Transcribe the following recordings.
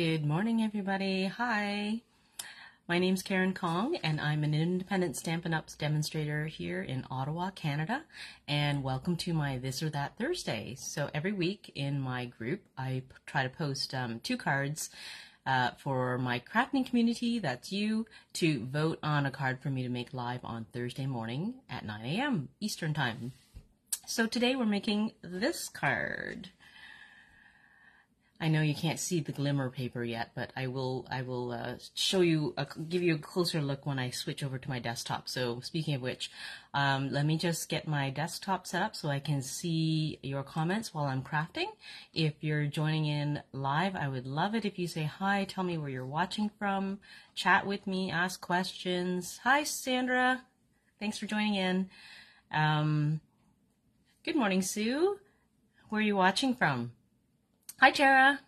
Good morning, everybody. Hi. My name's Karen Kong, and I'm an independent Stampin' Ups demonstrator here in Ottawa, Canada, and welcome to my This or That Thursday. So every week in my group, I try to post 2 cards for my crafting community, that's you, to vote on a card for me to make live on Thursday morning at 9 a.m. Eastern Time. So today we're making this card. I know you can't see the glimmer paper yet, but I will show you, give you a closer look when I switch over to my desktop. So speaking of which, let me just get my desktop set up so I can see your comments while I'm crafting. If you're joining in live, I would love it if you say hi, tell me where you're watching from, chat with me, ask questions. Hi, Sandra. Thanks for joining in. Good morning, Sue. Where are you watching from? Hi, Tara.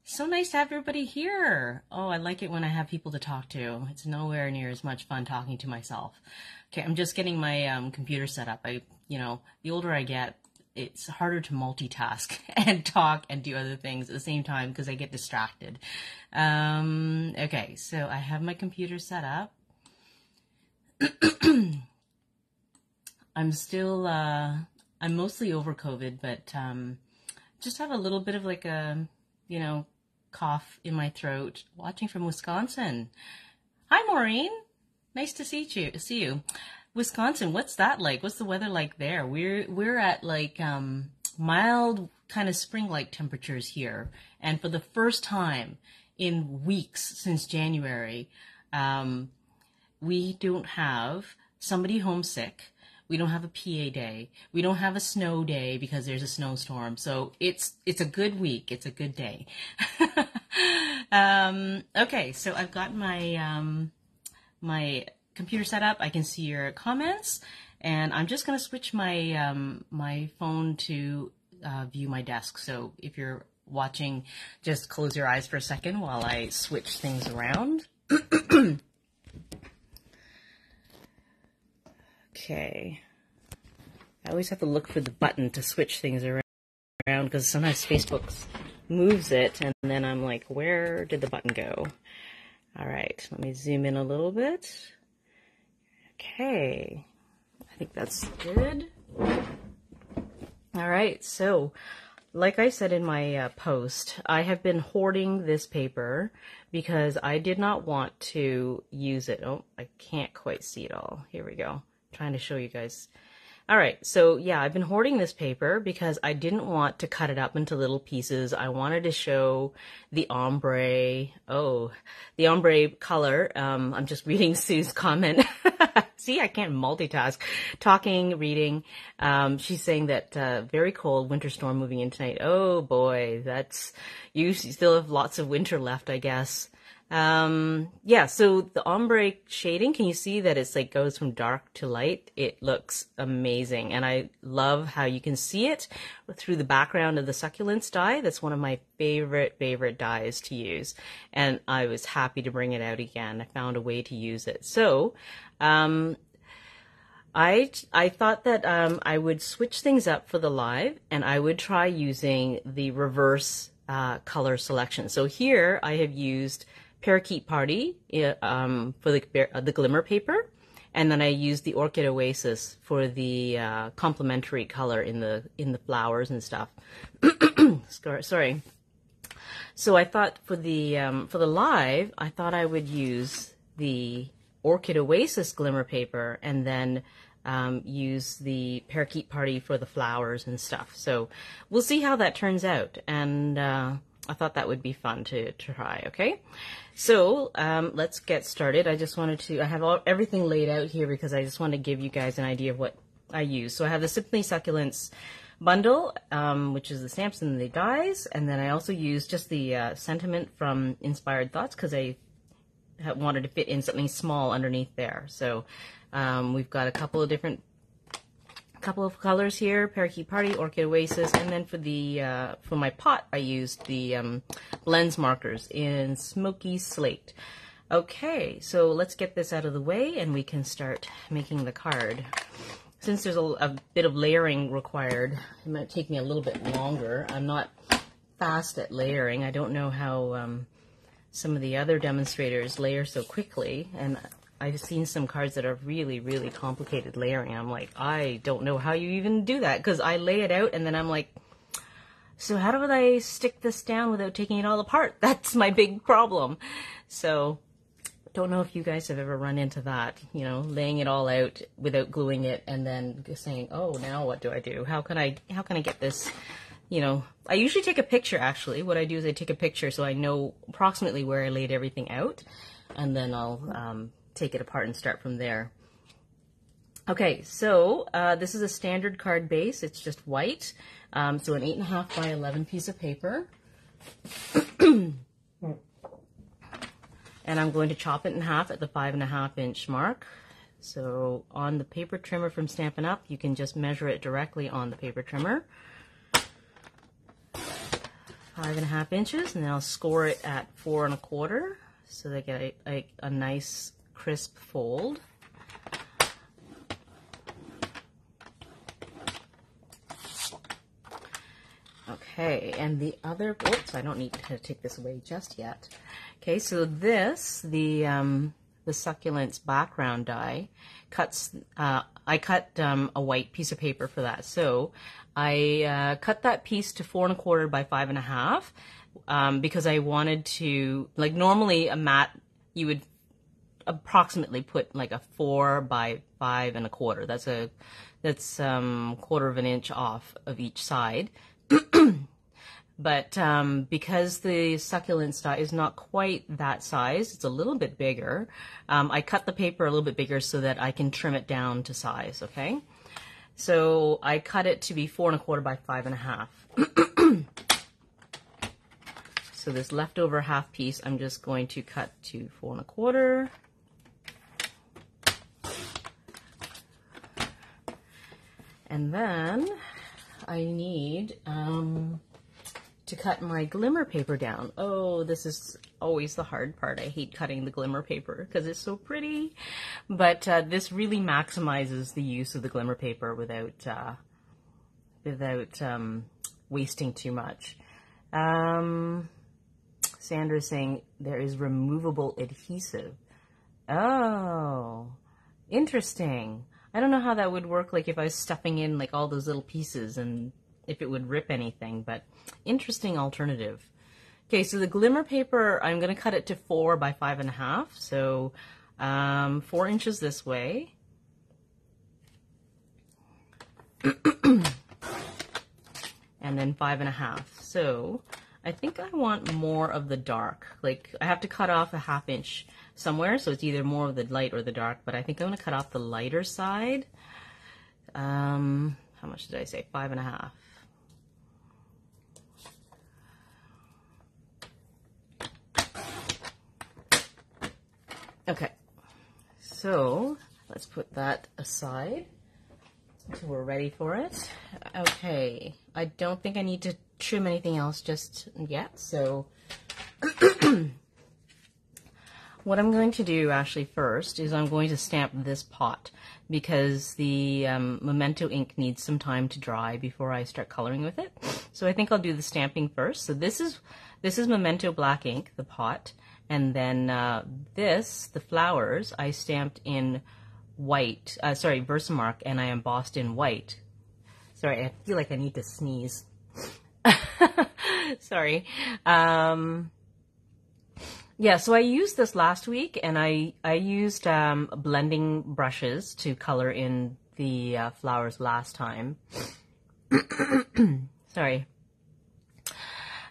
So nice to have everybody here. Oh, I like it when I have people to talk to. It's nowhere near as much fun talking to myself. Okay, I'm just getting my computer set up. The older I get, it's harder to multitask and talk and do other things at the same time because I get distracted. Okay, so I have my computer set up. I'm still, I'm mostly over COVID, but just have a little bit of like a, cough in my throat. Watching from Wisconsin. Hi, Maureen. Nice to see you. Wisconsin, what's that like? What's the weather like there? We're at like mild kind of spring-like temperatures here, and for the first time in weeks since January, we don't have somebody homesick. We don't have a PA day. We don't have a snow day because there's a snowstorm. So it's a good week. It's a good day. Okay, so I've got my my computer set up. I can see your comments, and I'm just going to switch my my phone to view my desk. So if you're watching, just close your eyes for a second while I switch things around. Okay. I always have to look for the button to switch things around because sometimes Facebook moves it and then I'm like, where did the button go? All right, let me zoom in a little bit. Okay, I think that's good. All right, so like I said in my post, I have been hoarding this paper because I did not want to use it. Oh, I can't quite see it all. Here we go. Trying to show you guys. All right, so yeah, I've been hoarding this paper because I didn't want to cut it up into little pieces. I wanted to show the ombre. Oh, the ombre color. I'm just reading Sue's comment. See, I can't multitask. Talking, reading. She's saying that very cold winter storm moving in tonight. Oh boy, that's, you still have lots of winter left, I guess. Yeah, so the ombre shading, can you see that it's like goes from dark to light? It looks amazing, and I love how you can see it through the background of the Succulents die. That's one of my favorite dyes to use, and I was happy to bring it out again. I found a way to use it. So I thought that I would switch things up for the live, and I would try using the reverse color selection. So here I have used Parakeet Party for the glimmer paper, and then I used the Orchid Oasis for the complementary color in the flowers and stuff. Sorry. So I thought for the live, I thought I would use the Orchid Oasis glimmer paper and then use the Parakeet Party for the flowers and stuff. So we'll see how that turns out, and I thought that would be fun to try. Okay, so let's get started. I just wanted to, I have everything laid out here because I just want to give you guys an idea of what I use. So I have the Simply Succulents bundle, which is the stamps and the dies, and then I also use just the sentiment from Inspired Thoughts because I wanted to fit in something small underneath there. So we've got a couple of colors here: Parakeet Party, Orchid Oasis, and then for my pot I used the blends markers in Smoky Slate. Okay, so let's get this out of the way and we can start making the card. Since there's a bit of layering required, it might take me a little bit longer. I'm not fast at layering. I don't know how some of the other demonstrators layer so quickly, and I've seen some cards that are really, really complicated layering. I'm like, I don't know how you even do that, because I lay it out and then I'm like, so how do I stick this down without taking it all apart? That's my big problem. So don't know if you guys have ever run into that, you know, laying it all out without gluing it and then saying, oh, now what do I do? How can I get this, you know? I usually take a picture, actually. What I do is I take a picture so I know approximately where I laid everything out, and then I'll take it apart and start from there. Okay, so this is a standard card base. It's just white. So an 8.5 by 11 piece of paper. And I'm going to chop it in half at the 5.5 inch mark. So on the paper trimmer from Stampin' Up, you can just measure it directly on the paper trimmer. 5.5 inches, and then I'll score it at 4 1/4, so they get a nice crisp fold. Okay, and the other, oops, I don't need to take this away just yet. Okay, so this, the Succulents background die, cuts, I cut a white piece of paper for that. So I cut that piece to 4 1/4 by 5.5 because I wanted to, like normally a mat, you would approximately put like a 4 by 5 1/4. That's 1/4 of an inch off of each side. But because the Succulents die is not quite that size, it's a little bit bigger, I cut the paper a little bit bigger so that I can trim it down to size, okay? So I cut it to be 4 1/4 by 5.5. So this leftover half piece, I'm just going to cut to 4 1/4. And then I need to cut my glimmer paper down. Oh, this is always the hard part. I hate cutting the glimmer paper because it's so pretty. But this really maximizes the use of the glimmer paper without wasting too much. Sandra's saying there is removable adhesive. Oh, interesting. I don't know how that would work, like if I was stuffing in like all those little pieces and if it would rip anything, but interesting alternative. Okay, so the glimmer paper, I'm going to cut it to 4 by 5.5, so 4 inches this way. And then 5.5. So I think I want more of the dark. Like I have to cut off a 1/2 inch somewhere, so it's either more of the light or the dark, but I think I'm going to cut off the lighter side. How much did I say? 5.5. Okay, so let's put that aside until we're ready for it. Okay, I don't think I need to trim anything else just yet, so what I'm going to do actually first is I'm going to stamp this pot because the Memento ink needs some time to dry before I start coloring with it. So I think I'll do the stamping first. So this is Memento black ink, the pot, and then the flowers, I stamped in white, Versamark, and I embossed in white. Sorry, I feel like I need to sneeze. Sorry. Yeah, so I used this last week, and I used blending brushes to color in the flowers last time. Sorry.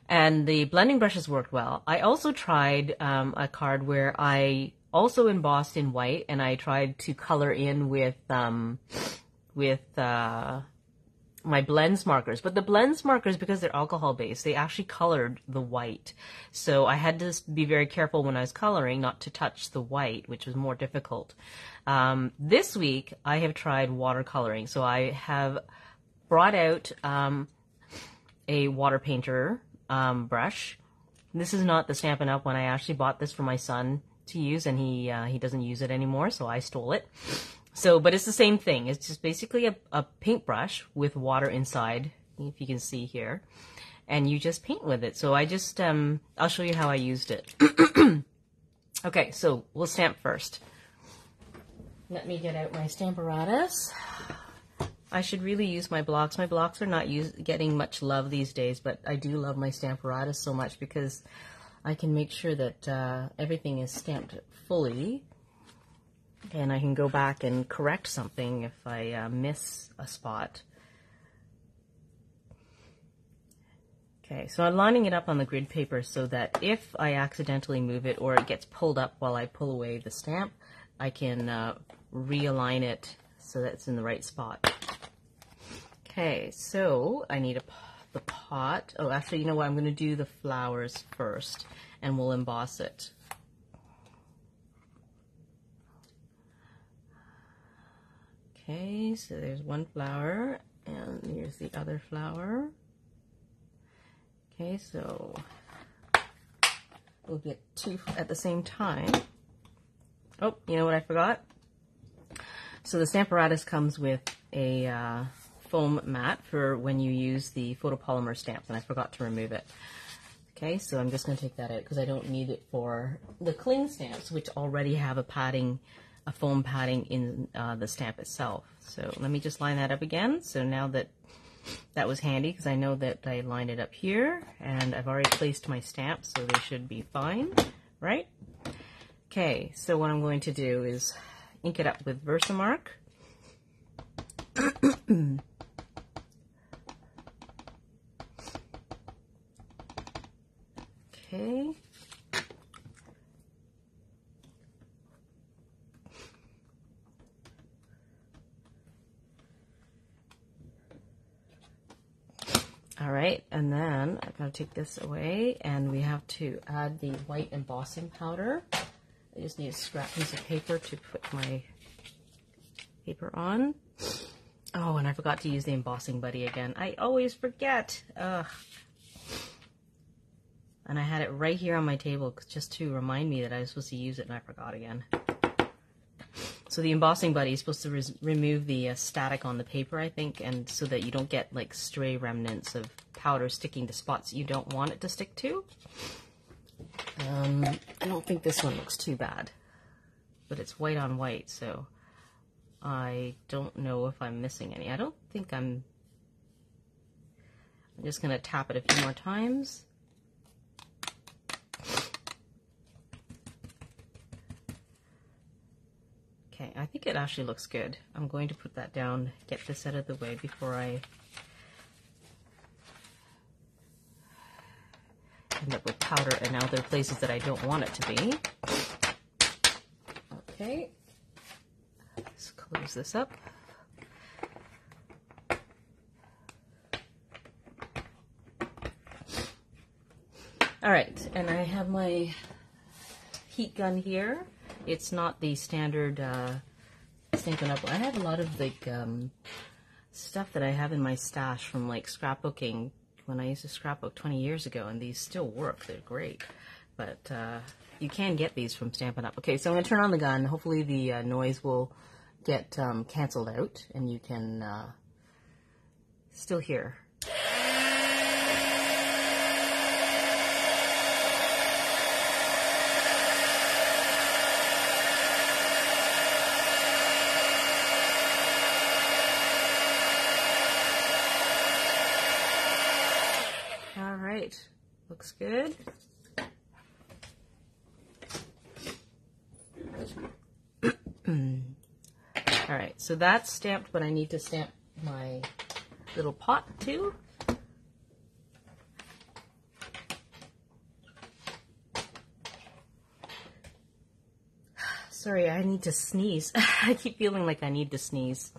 And the blending brushes worked well. I also tried a card where I also embossed in white, and I tried to color in with my blends markers. But the blends markers, because they're alcohol based, they actually colored the white. So I had to be very careful when I was coloring not to touch the white, which was more difficult. This week I have tried watercoloring. So I have brought out a water painter brush. This is not the Stampin' Up! One. I actually bought this for my son to use, and he doesn't use it anymore, so I stole it. So, but it's the same thing. It's just basically a paintbrush with water inside if you can see here, and you just paint with it. So I just, I'll show you how I used it. Okay, so we'll stamp first. Let me get out my Stamparatus. I should really use my blocks. My blocks are not getting much love these days, but I do love my Stamparatus so much because I can make sure that everything is stamped fully, and I can go back and correct something if I miss a spot. Okay, so I'm lining it up on the grid paper so that if I accidentally move it or it gets pulled up while I pull away the stamp, I can realign it so that it's in the right spot. Okay, so I need the pot. Oh, actually, you know what? I'm going to do the flowers first, and we'll emboss it. Okay, so there's one flower, and here's the other flower. Okay, so we'll get two at the same time. Oh, you know what I forgot? So the Stamparatus comes with a foam mat for when you use the photopolymer stamps, and I forgot to remove it. Okay, so I'm just going to take that out because I don't need it for the cling stamps, which already have a padding, a foam padding in the stamp itself. So let me just line that up again. So now that was handy because I know that I lined it up here, and I've already placed my stamps, so they should be fine, right? Okay, so what I'm going to do is ink it up with Versamark. Okay. All right, and then I'm going to take this away, and we have to add the white embossing powder. I just need a scrap piece of paper to put my paper on. Oh, and I forgot to use the embossing buddy again. I always forget. Ugh. And I had it right here on my table just to remind me that I was supposed to use it, and I forgot again. So the embossing buddy is supposed to remove the static on the paper, I think, and so that you don't get like stray remnants of powder sticking to spots you don't want it to stick to. I don't think this one looks too bad, but it's white on white, so I don't know if I'm missing any. I don't think I'm just going to tap it a few more times. Okay, I think it actually looks good. I'm going to put that down, get this out of the way before I end up with powder in other places that I don't want it to be. Okay, let's close this up. All right, and I have my heat gun here. It's not the standard Stampin' Up! I have a lot of like stuff that I have in my stash from like scrapbooking when I used to scrapbook 20 years ago, and these still work. They're great, but you can get these from Stampin' Up! Okay, so I'm going to turn on the gun. Hopefully the noise will get canceled out, and you can still hear. Looks good. All right, so that's stamped, but I need to stamp my little pot too. Sorry, I need to sneeze. I keep feeling like I need to sneeze.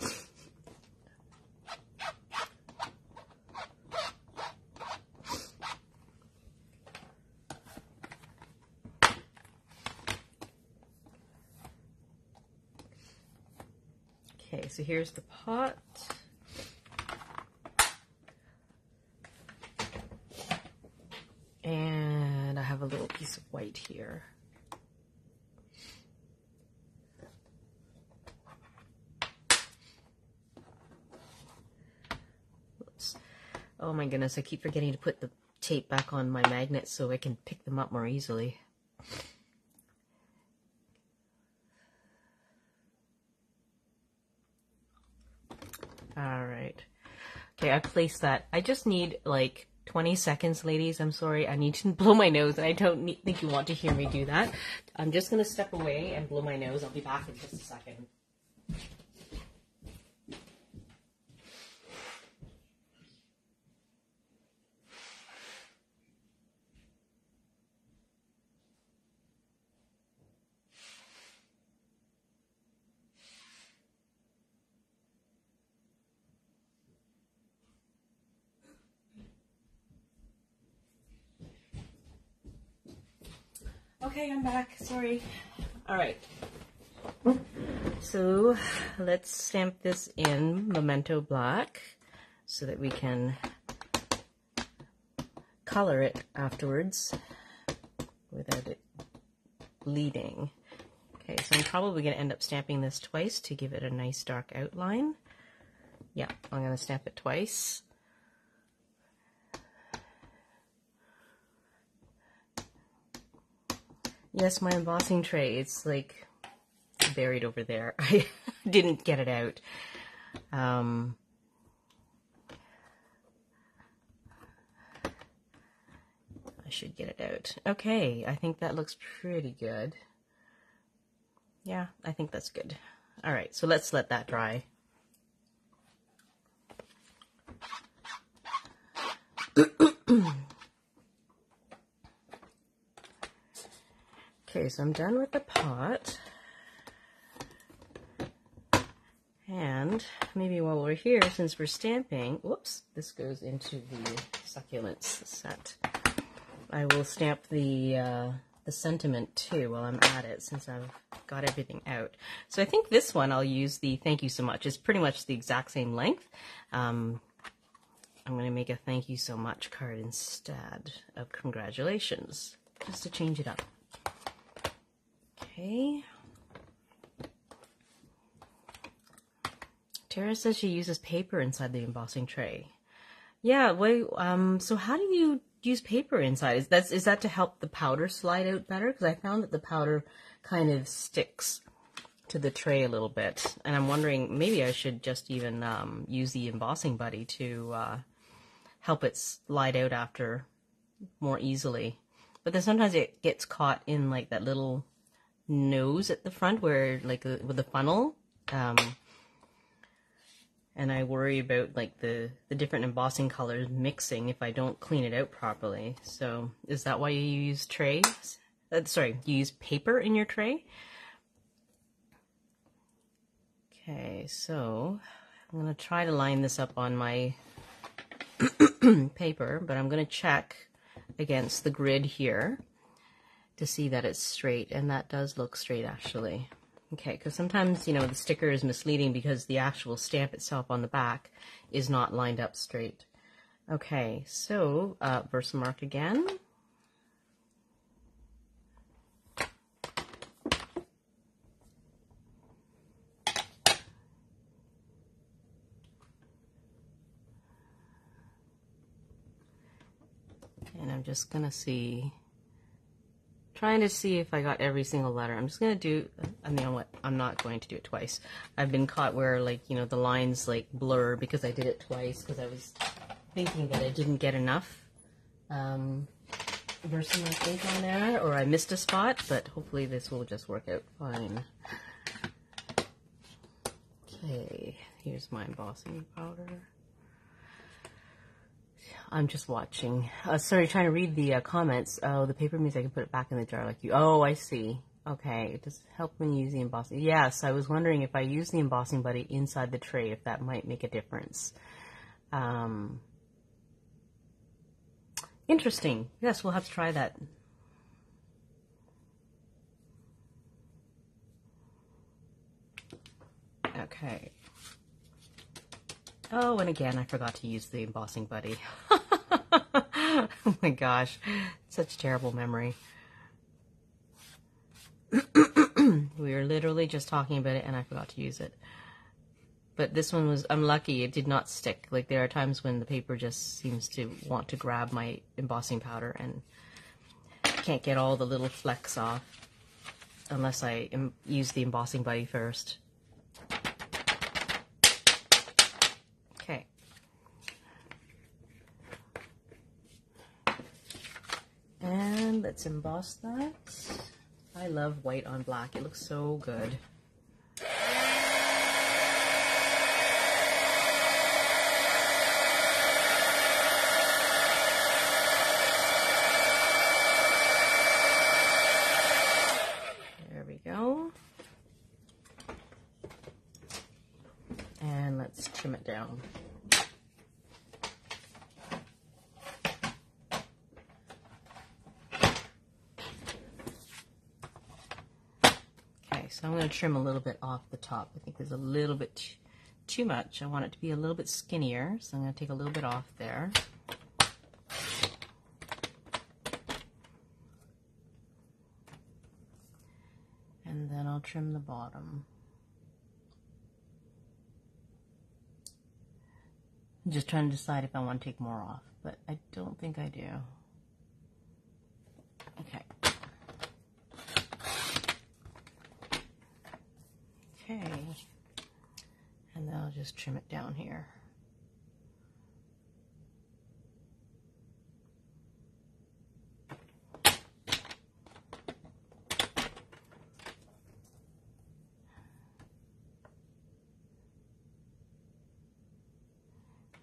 Okay, so here's the pot. And I have a little piece of white here. Oops. Oh my goodness, I keep forgetting to put the tape back on my magnets so I can pick them up more easily. All right. Okay, I placed that. I just need like 20 seconds, ladies. I'm sorry. I need to blow my nose, and I don't think you want to hear me do that. I'm just going to step away and blow my nose. I'll be back in just a second. Okay, I'm back. Sorry. All right. So let's stamp this in Memento Black so that we can color it afterwards without it bleeding. Okay, so I'm probably going to end up stamping this twice to give it a nice dark outline. Yeah, I'm going to stamp it twice. Yes, my embossing tray, it's like buried over there. I didn't get it out. I should get it out. Okay, I think that looks pretty good. Yeah, I think that's good. All right, so let's let that dry. Okay, so I'm done with the pot. And maybe while we're here, since we're stamping, whoops, this goes into the succulents set. I will stamp the sentiment too while I'm at it, since I've got everything out. So I think this one I'll use the thank you so much. It's pretty much the exact same length. I'm going to make a thank you so much card instead of congratulations, just to change it up. Okay. Tara says she uses paper inside the embossing tray. Yeah, so how do you use paper inside? Is that to help the powder slide out better? Because I found that the powder kind of sticks to the tray a little bit. And I'm wondering, maybe I should just even use the embossing buddy to help it slide out after more easily. But then sometimes it gets caught in like that little nose at the front where like with the funnel, and I worry about like the different embossing colors mixing if I don't clean it out properly. So is that why you use trays? Sorry, you use paper in your tray? Okay, so I'm going to try to line this up on my paper, but I'm going to check against the grid here to see that it's straight, and that does look straight actually. Okay, because sometimes, you know, the sticker is misleading because the actual stamp itself on the back is not lined up straight. Okay, so Versamark again. And I'm just gonna trying to see if I got every single letter. I'm just gonna do, I mean, what? I'm not going to do it twice. I've been caught where, like, you know, the lines like blur because I did it twice because I was thinking that I didn't get enough Versamark ink on there, or I missed a spot, but hopefully this will just work out fine. Okay, here's my embossing powder. I'm just watching. Sorry, trying to read the comments. Oh, the paper means I can put it back in the jar like you. Oh, I see. Okay, it does help when you use the embossing. Yes, I was wondering if I use the embossing buddy inside the tray, if that might make a difference. Interesting. Yes, we'll have to try that. Okay. Oh, and again, I forgot to use the embossing buddy. Oh my gosh, such terrible memory. We were literally just talking about it and I forgot to use it. But this one was, I'm lucky, it did not stick. Like there are times when the paper just seems to want to grab my embossing powder and can't get all the little flecks off unless I use the embossing buddy first. Okay. And let's emboss that. I love white on black. It looks so good. There we go. And let's trim it down. So I'm going to trim a little bit off the top. I think there's a little bit too much. I want it to be a little bit skinnier, so I'm going to take a little bit off there. And then I'll trim the bottom. I'm just trying to decide if I want to take more off, but I don't think I do. Okay. Okay, and then I'll just trim it down here.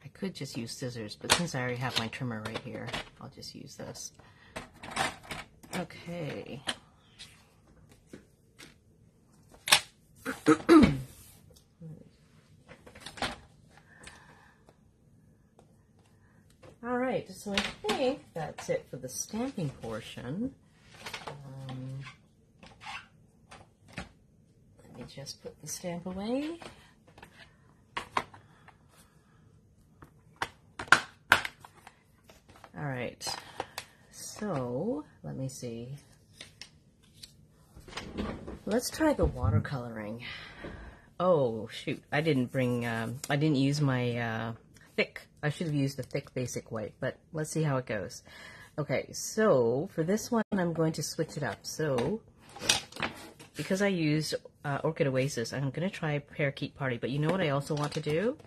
I could just use scissors, but since I already have my trimmer right here, I'll just use this. Okay. All right, so I think that's it for the stamping portion. Let me just put the stamp away. All right, so let me see. Let's try the watercoloring. Oh shoot, I didn't use my thick. I should have used the thick basic white, but let's see how it goes. Okay, so for this one, I'm going to switch it up. So because I used Orchid Oasis, I'm going to try Parakeet Party, but you know what I also want to do?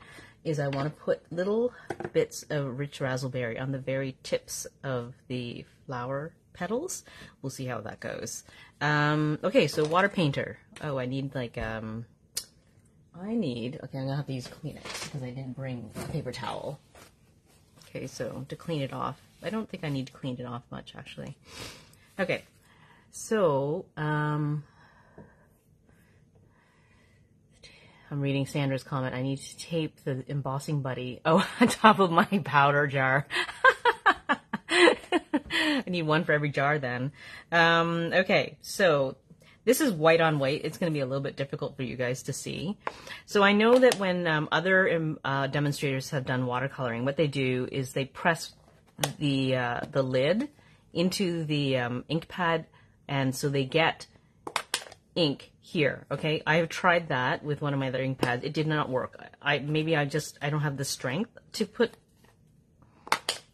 Is I want to put little bits of Rich Razzleberry on the very tips of the flower petals. We'll see how that goes. Okay, so water painter. Oh, I need like, okay, I'm gonna have to use Kleenex because I didn't bring a paper towel. Okay, so to clean it off, I don't think I need to clean it off much actually. Okay, so, I'm reading Sandra's comment. I need to tape the embossing buddy, on top of my powder jar. I need one for every jar then. Okay, so this is white on white. It's going to be a little bit difficult for you guys to see. So I know that when other demonstrators have done watercoloring, what they do is they press the lid into the ink pad, and so they get ink here. Okay, I have tried that with one of my other ink pads. It did not work. Maybe I don't have the strength to put.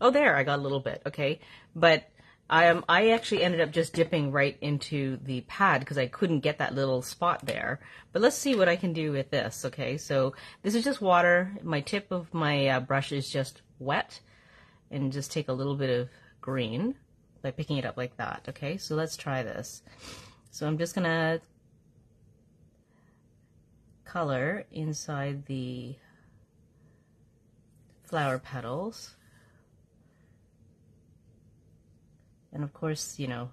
Oh, there, I got a little bit. Okay, but I actually ended up just dipping right into the pad because I couldn't get that little spot there. But let's see what I can do with this. Okay, so this is just water. My tip of my brush is just wet, and just take a little bit of green by picking it up like that. Okay, so let's try this. So I'm just gonna color inside the flower petals. And of course, you know,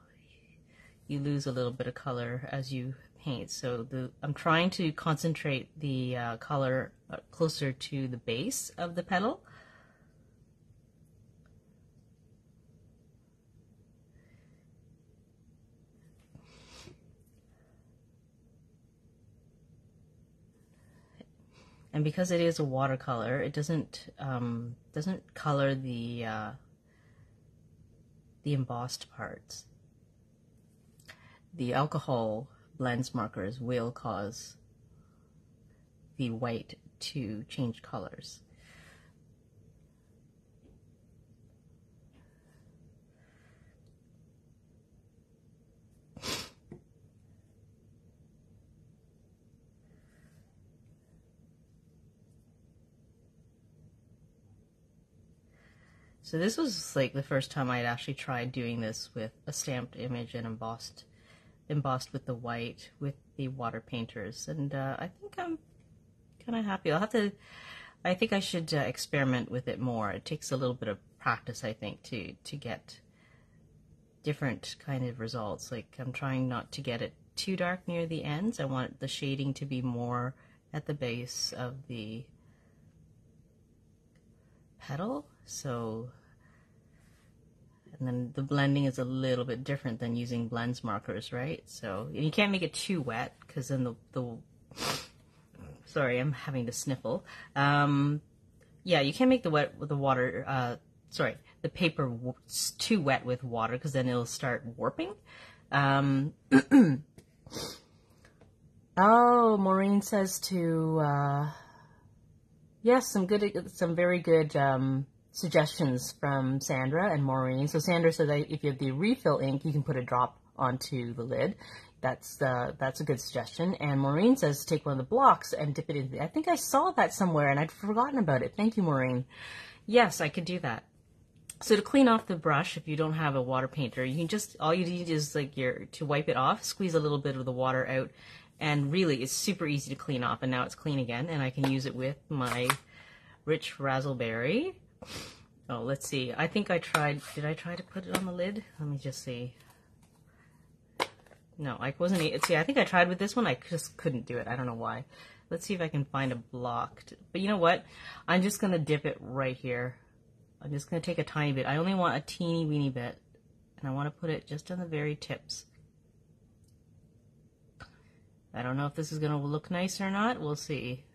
you lose a little bit of color as you paint. So I'm trying to concentrate the color closer to the base of the petal. And because it is a watercolor, it doesn't color the embossed parts. The alcohol blends markers will cause the white to change colors. So this was like the first time I'd actually tried doing this with a stamped image and embossed with the white with the water painters, and I think I'm kind of happy. I think I should experiment with it more. It takes a little bit of practice, I think, to get different kind of results. Like, I'm trying not to get it too dark near the ends. I want the shading to be more at the base of the petal. So, and then the blending is a little bit different than using blends markers, right? So you can't make it too wet, because then the sorry, I'm having to sniffle. Yeah, you can't make the paper too wet with water, because then it'll start warping. Oh, Maureen says to yes, some very good suggestions from Sandra and Maureen. So Sandra said that if you have the refill ink, you can put a drop onto the lid. That's a good suggestion. And Maureen says to take one of the blocks and dip it into I think I saw that somewhere and I'd forgotten about it. Thank you, Maureen. Yes, I could do that. So to clean off the brush, if you don't have a water painter, you can just, all you need is like to wipe it off, squeeze a little bit of the water out, and really it's super easy to clean off. And now it's clean again, and I can use it with my Rich Razzleberry. Oh, let's see. I think did I try to put it on the lid? Let me just see. No, I wasn't, see, I think I tried with this one. I just couldn't do it. I don't know why. Let's see if I can find a block. But you know what? I'm just going to dip it right here. I'm just going to take a tiny bit. I only want a teeny weeny bit. And I want to put it just on the very tips. I don't know if this is going to look nice or not. We'll see.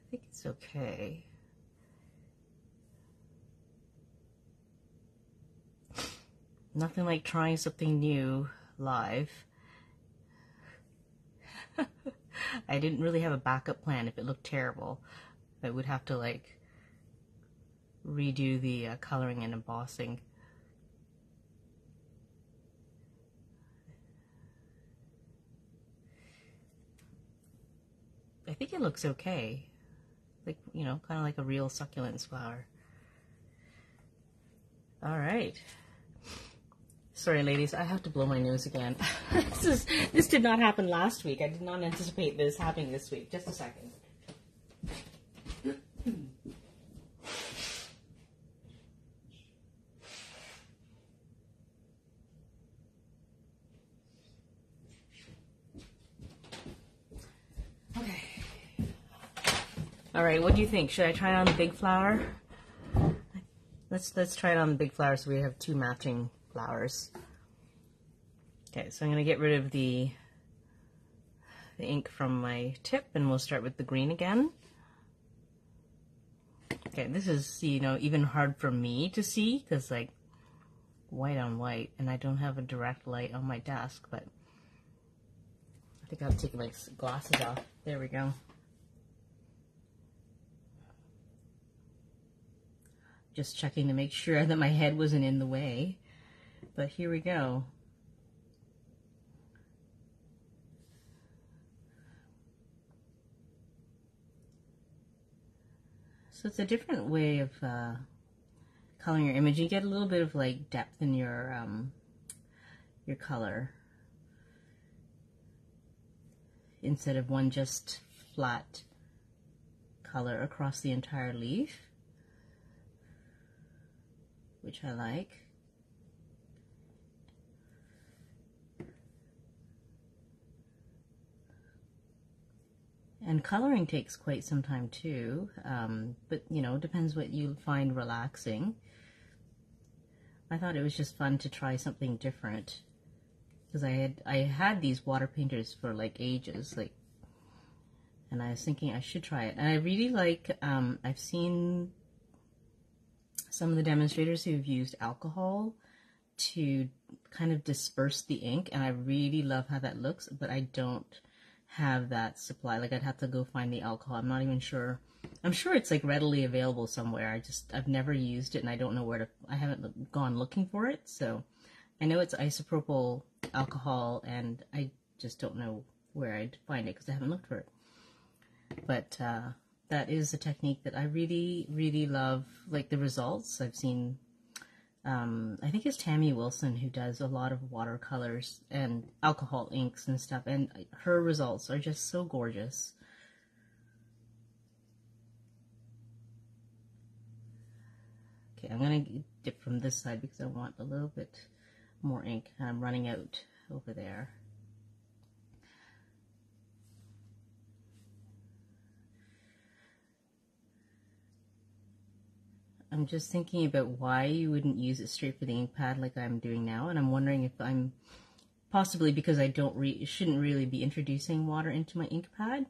I think it's okay. Nothing like trying something new live. I didn't really have a backup plan if it looked terrible. I would have to like redo the coloring and embossing. I think it looks okay. Like, you know, kind of like a real succulents flower. All right. Sorry, ladies, I have to blow my nose again. This did not happen last week. I did not anticipate this happening this week. Just a second. Okay. All right, what do you think? Should I try it on the big flower? Let's try it on the big flower so we have two matching flowers. Okay, so I'm going to get rid of the ink from my tip, and we'll start with the green again. Okay, this is, you know, even hard for me to see because, like, white on white, and I don't have a direct light on my desk, but I think I'll take my glasses off. There we go. Just checking to make sure that my head wasn't in the way. But here we go. So it's a different way of coloring your image. You get a little bit of like depth in your color instead of one just flat color across the entire leaf, which I like. And coloring takes quite some time too, but you know, depends what you find relaxing. I thought it was just fun to try something different because I had these water painters for like ages, like, and I was thinking I should try it. And I really like, I've seen some of the demonstrators who've used alcohol to kind of disperse the ink, and I really love how that looks, but I don't have that supply. Like, I'd have to go find the alcohol. I'm not even sure. I'm sure it's like readily available somewhere. I've never used it, and I don't know where to, I haven't gone looking for it. So I know it's isopropyl alcohol, and I just don't know where I'd find it because I haven't looked for it. But that is a technique that I really, really love, like the results I've seen. I think it's Tammy Wilson who does a lot of watercolors and alcohol inks and stuff, and her results are just so gorgeous. Okay, I'm going to dip from this side because I want a little bit more ink. I'm running out over there. I'm just thinking about why you wouldn't use it straight for the ink pad like I'm doing now, and I'm wondering if I'm possibly because I shouldn't really be introducing water into my ink pad.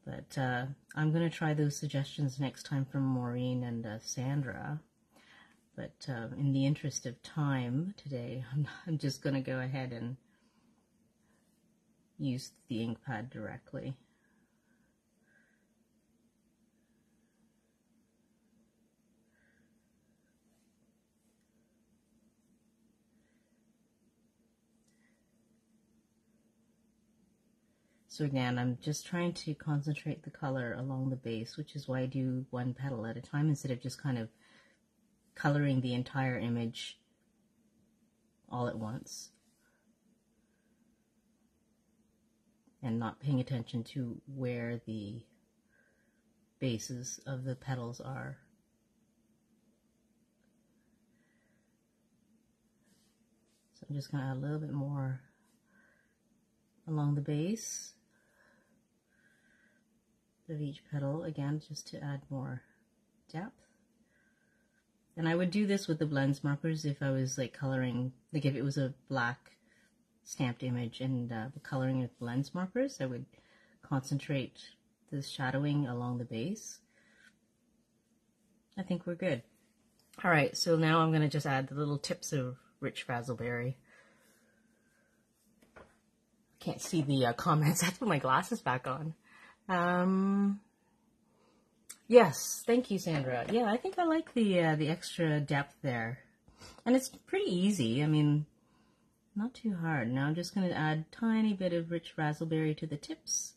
But I'm going to try those suggestions next time from Maureen and Sandra. But in the interest of time today, I'm just going to go ahead and use the ink pad directly. So again, I'm just trying to concentrate the color along the base, which is why I do one petal at a time instead of just kind of coloring the entire image all at once and not paying attention to where the bases of the petals are. So I'm just going to add a little bit more along the base of each petal, again, just to add more depth. And I would do this with the blends markers if I was like coloring, like if it was a black stamped image and coloring with blends markers, I would concentrate the shadowing along the base. I think we're good. All right, so now I'm going to just add the little tips of Rich Razzleberry. Can't see the comments. I have to put my glasses back on. Yes, thank you, Sandra. Yeah, I think I like the extra depth there. And it's pretty easy. I mean, not too hard. Now I'm just going to add a tiny bit of Rich Razzleberry to the tips.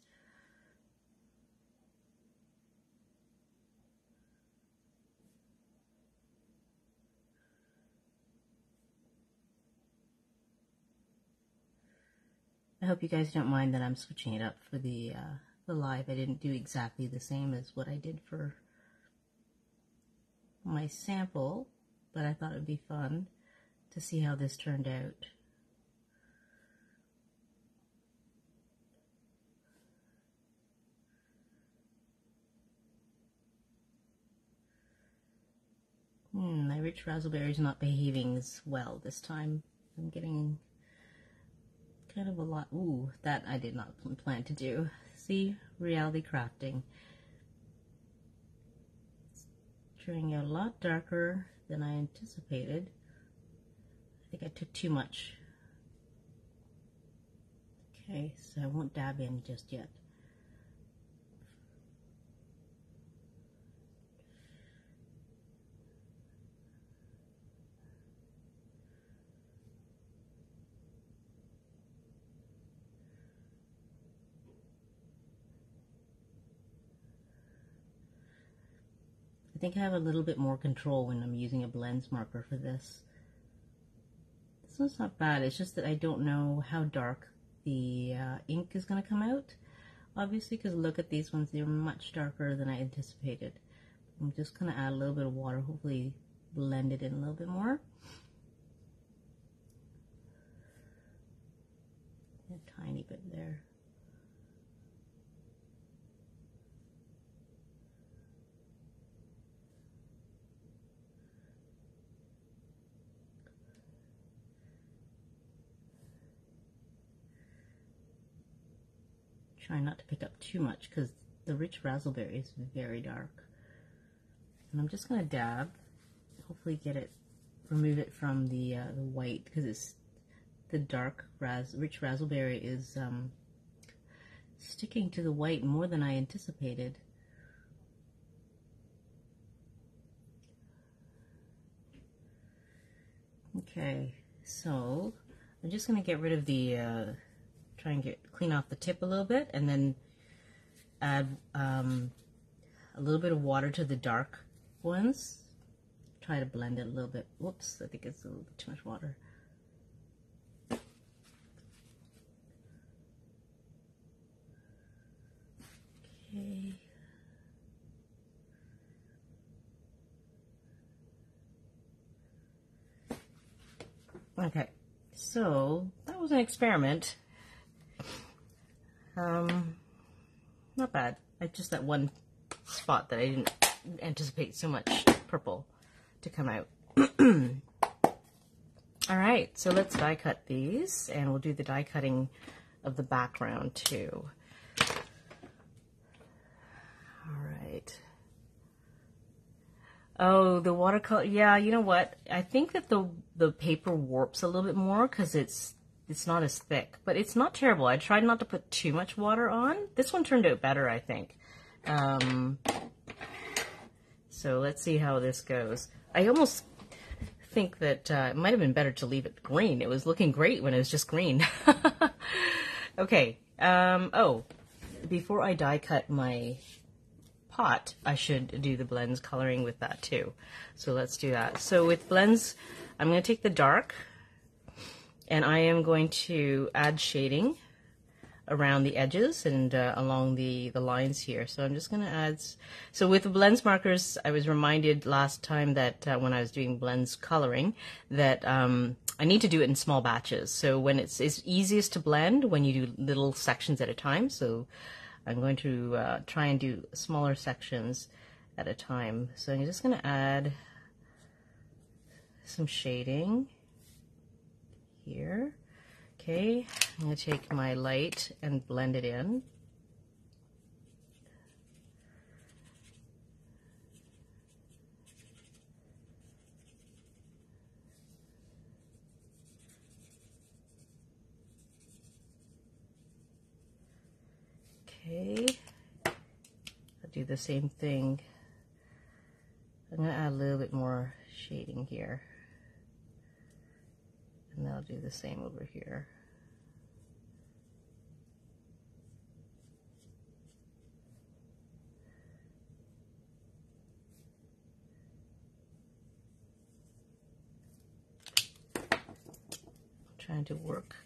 I hope you guys don't mind that I'm switching it up for the live. I didn't do exactly the same as what I did for my sample, but I thought it would be fun to see how this turned out. My Rich Razzleberry is not behaving as well this time. I'm getting kind of a lot. Ooh, that I did not plan to do. See, reality crafting. It's turning out a lot darker than I anticipated. I think I took too much. Okay, so I won't dab in just yet. I think I have a little bit more control when I'm using a blends marker for this. This one's not bad, it's just that I don't know how dark the ink is going to come out, obviously, because look at these ones, they're much darker than I anticipated. I'm just going to add a little bit of water, hopefully blend it in a little bit more. A tiny bit there. Trying not to pick up too much because the Rich Razzleberry is very dark. And I'm just gonna dab, hopefully remove it from the white, because it's the dark Rich Razzleberry is sticking to the white more than I anticipated. Okay, so I'm just gonna get rid of the try and clean off the tip a little bit, and then add a little bit of water to the dark ones. Try to blend it a little bit. Whoops, I think it's a little bit too much water. Okay. Okay, so that was an experiment. Not bad. It's just that one spot that I didn't anticipate so much purple to come out. All right, so let's die cut these, and we'll do the die cutting of the background too. All right. Oh, the watercolor. Yeah, you know what? I think that the paper warps a little bit more because it's not as thick, but it's not terrible. I tried not to put too much water on. This one turned out better, I think. So let's see how this goes. I almost think that it might have been better to leave it green. It was looking great when it was just green. Okay. Oh, before I die cut my pot, I should do the blends coloring with that too. So let's do that. So with blends, I'm going to take the dark, and I am going to add shading around the edges and along the lines here. So I'm just going to add, so with the blends markers, I was reminded last time that when I was doing blends coloring that I need to do it in small batches. So when it's easiest to blend when you do little sections at a time. So I'm going to try and do smaller sections at a time. So I'm just going to add some shading here. Okay, I'm going to take my light and blend it in. Okay, I'll do the same thing. I'm going to add a little bit more shading here. And then I'll do the same over here. I'm trying to work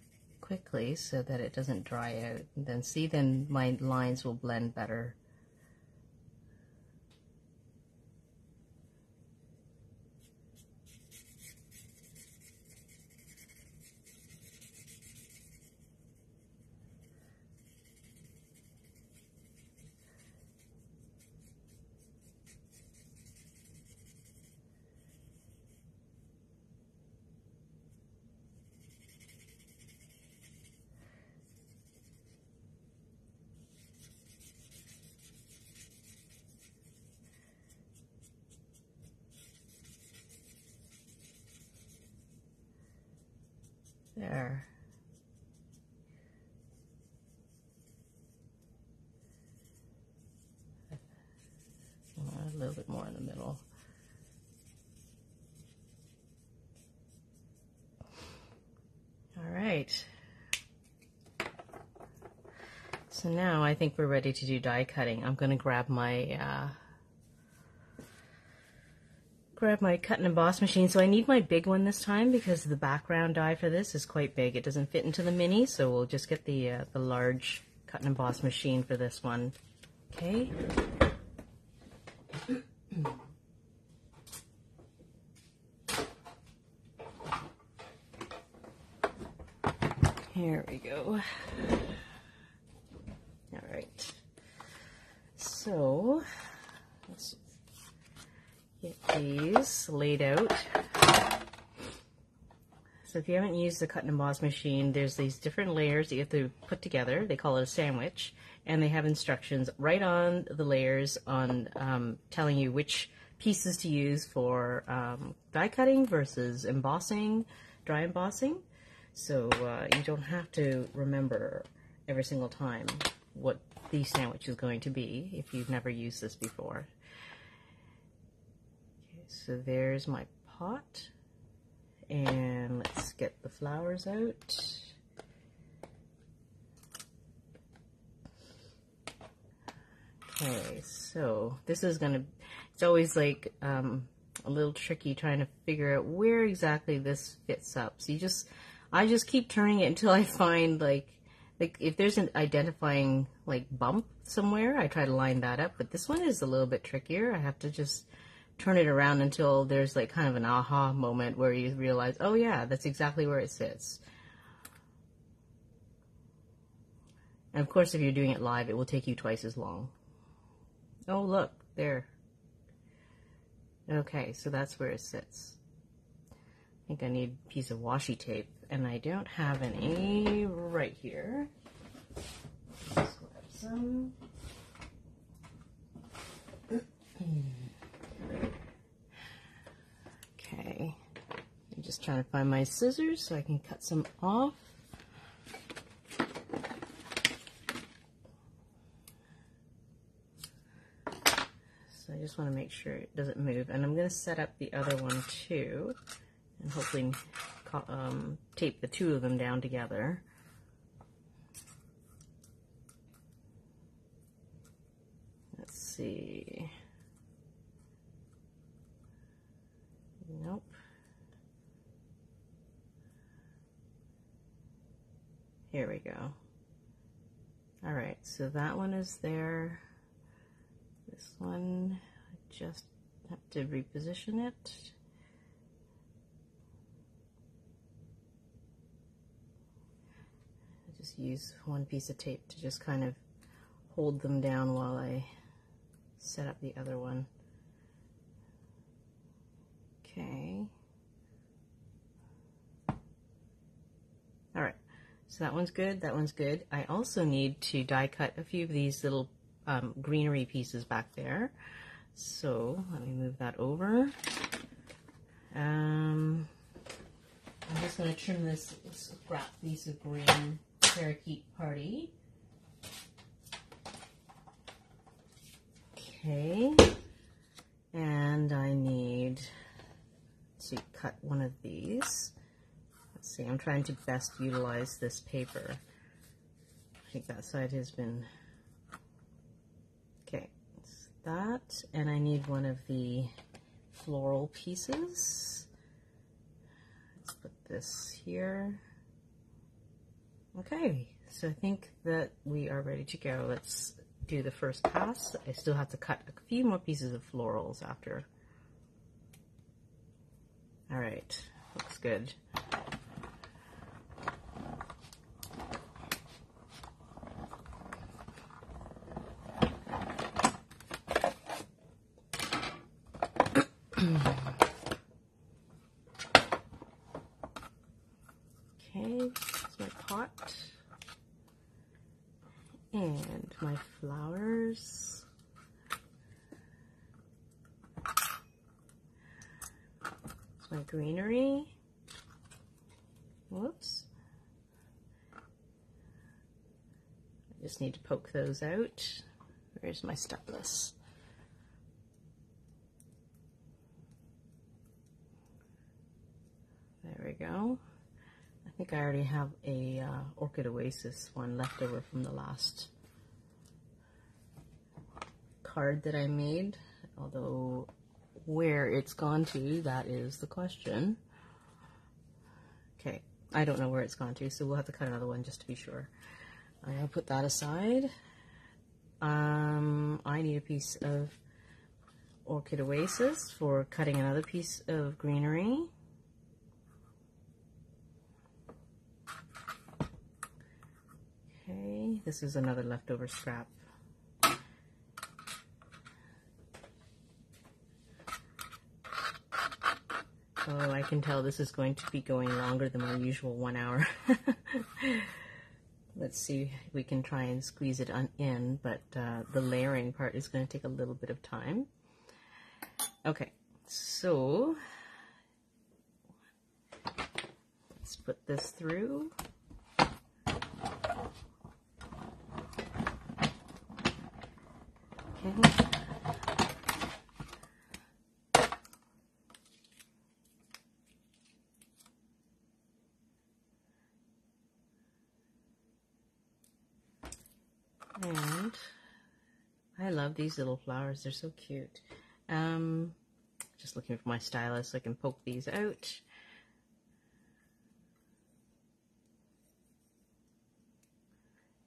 quickly so that it doesn't dry out. And then see, then my lines will blend better. There. A little bit more in the middle. All right. So now I think we're ready to do die cutting. I'm going to grab my cut and emboss machine. So I need my big one this time because the background die for this is quite big. It doesn't fit into the mini, so we'll just get the large cut and emboss machine for this one. Okay. Here we go. All right. So let's get these laid out. So if you haven't used the cut and emboss machine, there's these different layers that you have to put together. They call it a sandwich, and they have instructions right on the layers on telling you which pieces to use for die cutting versus embossing, dry embossing. So you don't have to remember every single time what the sandwich is going to be if you've never used this before. Okay, so there's my pot. And let's get the flowers out. Okay, so this is gonna, it's always like a little tricky trying to figure out where exactly this fits up. So I just keep turning it until I find like if there's an identifying like bump somewhere, I try to line that up. But this one is a little bit trickier. I have to just turn it around until there's like kind of an aha moment where you realize, oh yeah, that's exactly where it sits. And of course, if you're doing it live, it will take you twice as long. Oh, look, there. Okay, so that's where it sits. I think I need a piece of washi tape, and I don't have any right here. Let's grab some. Okay, I'm just trying to find my scissors so I can cut some off. So I just want to make sure it doesn't move, and I'm going to set up the other one too, and hopefully tape the two of them down together. Let's see. Nope. Here we go. All right, so that one is there. This one, I just have to reposition it. I just use one piece of tape to just kind of hold them down while I set up the other one. Okay. All right, so that one's good, that one's good. I also need to die cut a few of these little greenery pieces back there. So let me move that over. I'm just going to trim this scrap piece of green Parakeet Party. Okay, and I need to cut one of these. Let's see, I'm trying to best utilize this paper. I think that side has been, okay, it's that, and I need one of the floral pieces. Let's put this here. Okay, so I think that we are ready to go. Let's do the first pass. I still have to cut a few more pieces of florals after. All right, looks good. Okay, that's my pot. And my flowers. It's my greenery. Whoops. I just need to poke those out. Where's my stepless? There we go. I think I already have a Orchid Oasis one left over from the last card that I made, although where it's gone to, that is the question. Okay, I don't know where it's gone to, so we'll have to cut another one just to be sure. I'll put that aside. I need a piece of Orchid Oasis for cutting another piece of greenery. Okay, this is another leftover scrap. Oh, I can tell this is going to be going longer than my usual 1 hour. Let's see if we can try and squeeze it in, but the layering part is going to take a little bit of time. Okay, so let's put this through. Okay. And I love these little flowers, they're so cute. Just looking for my stylus so I can poke these out.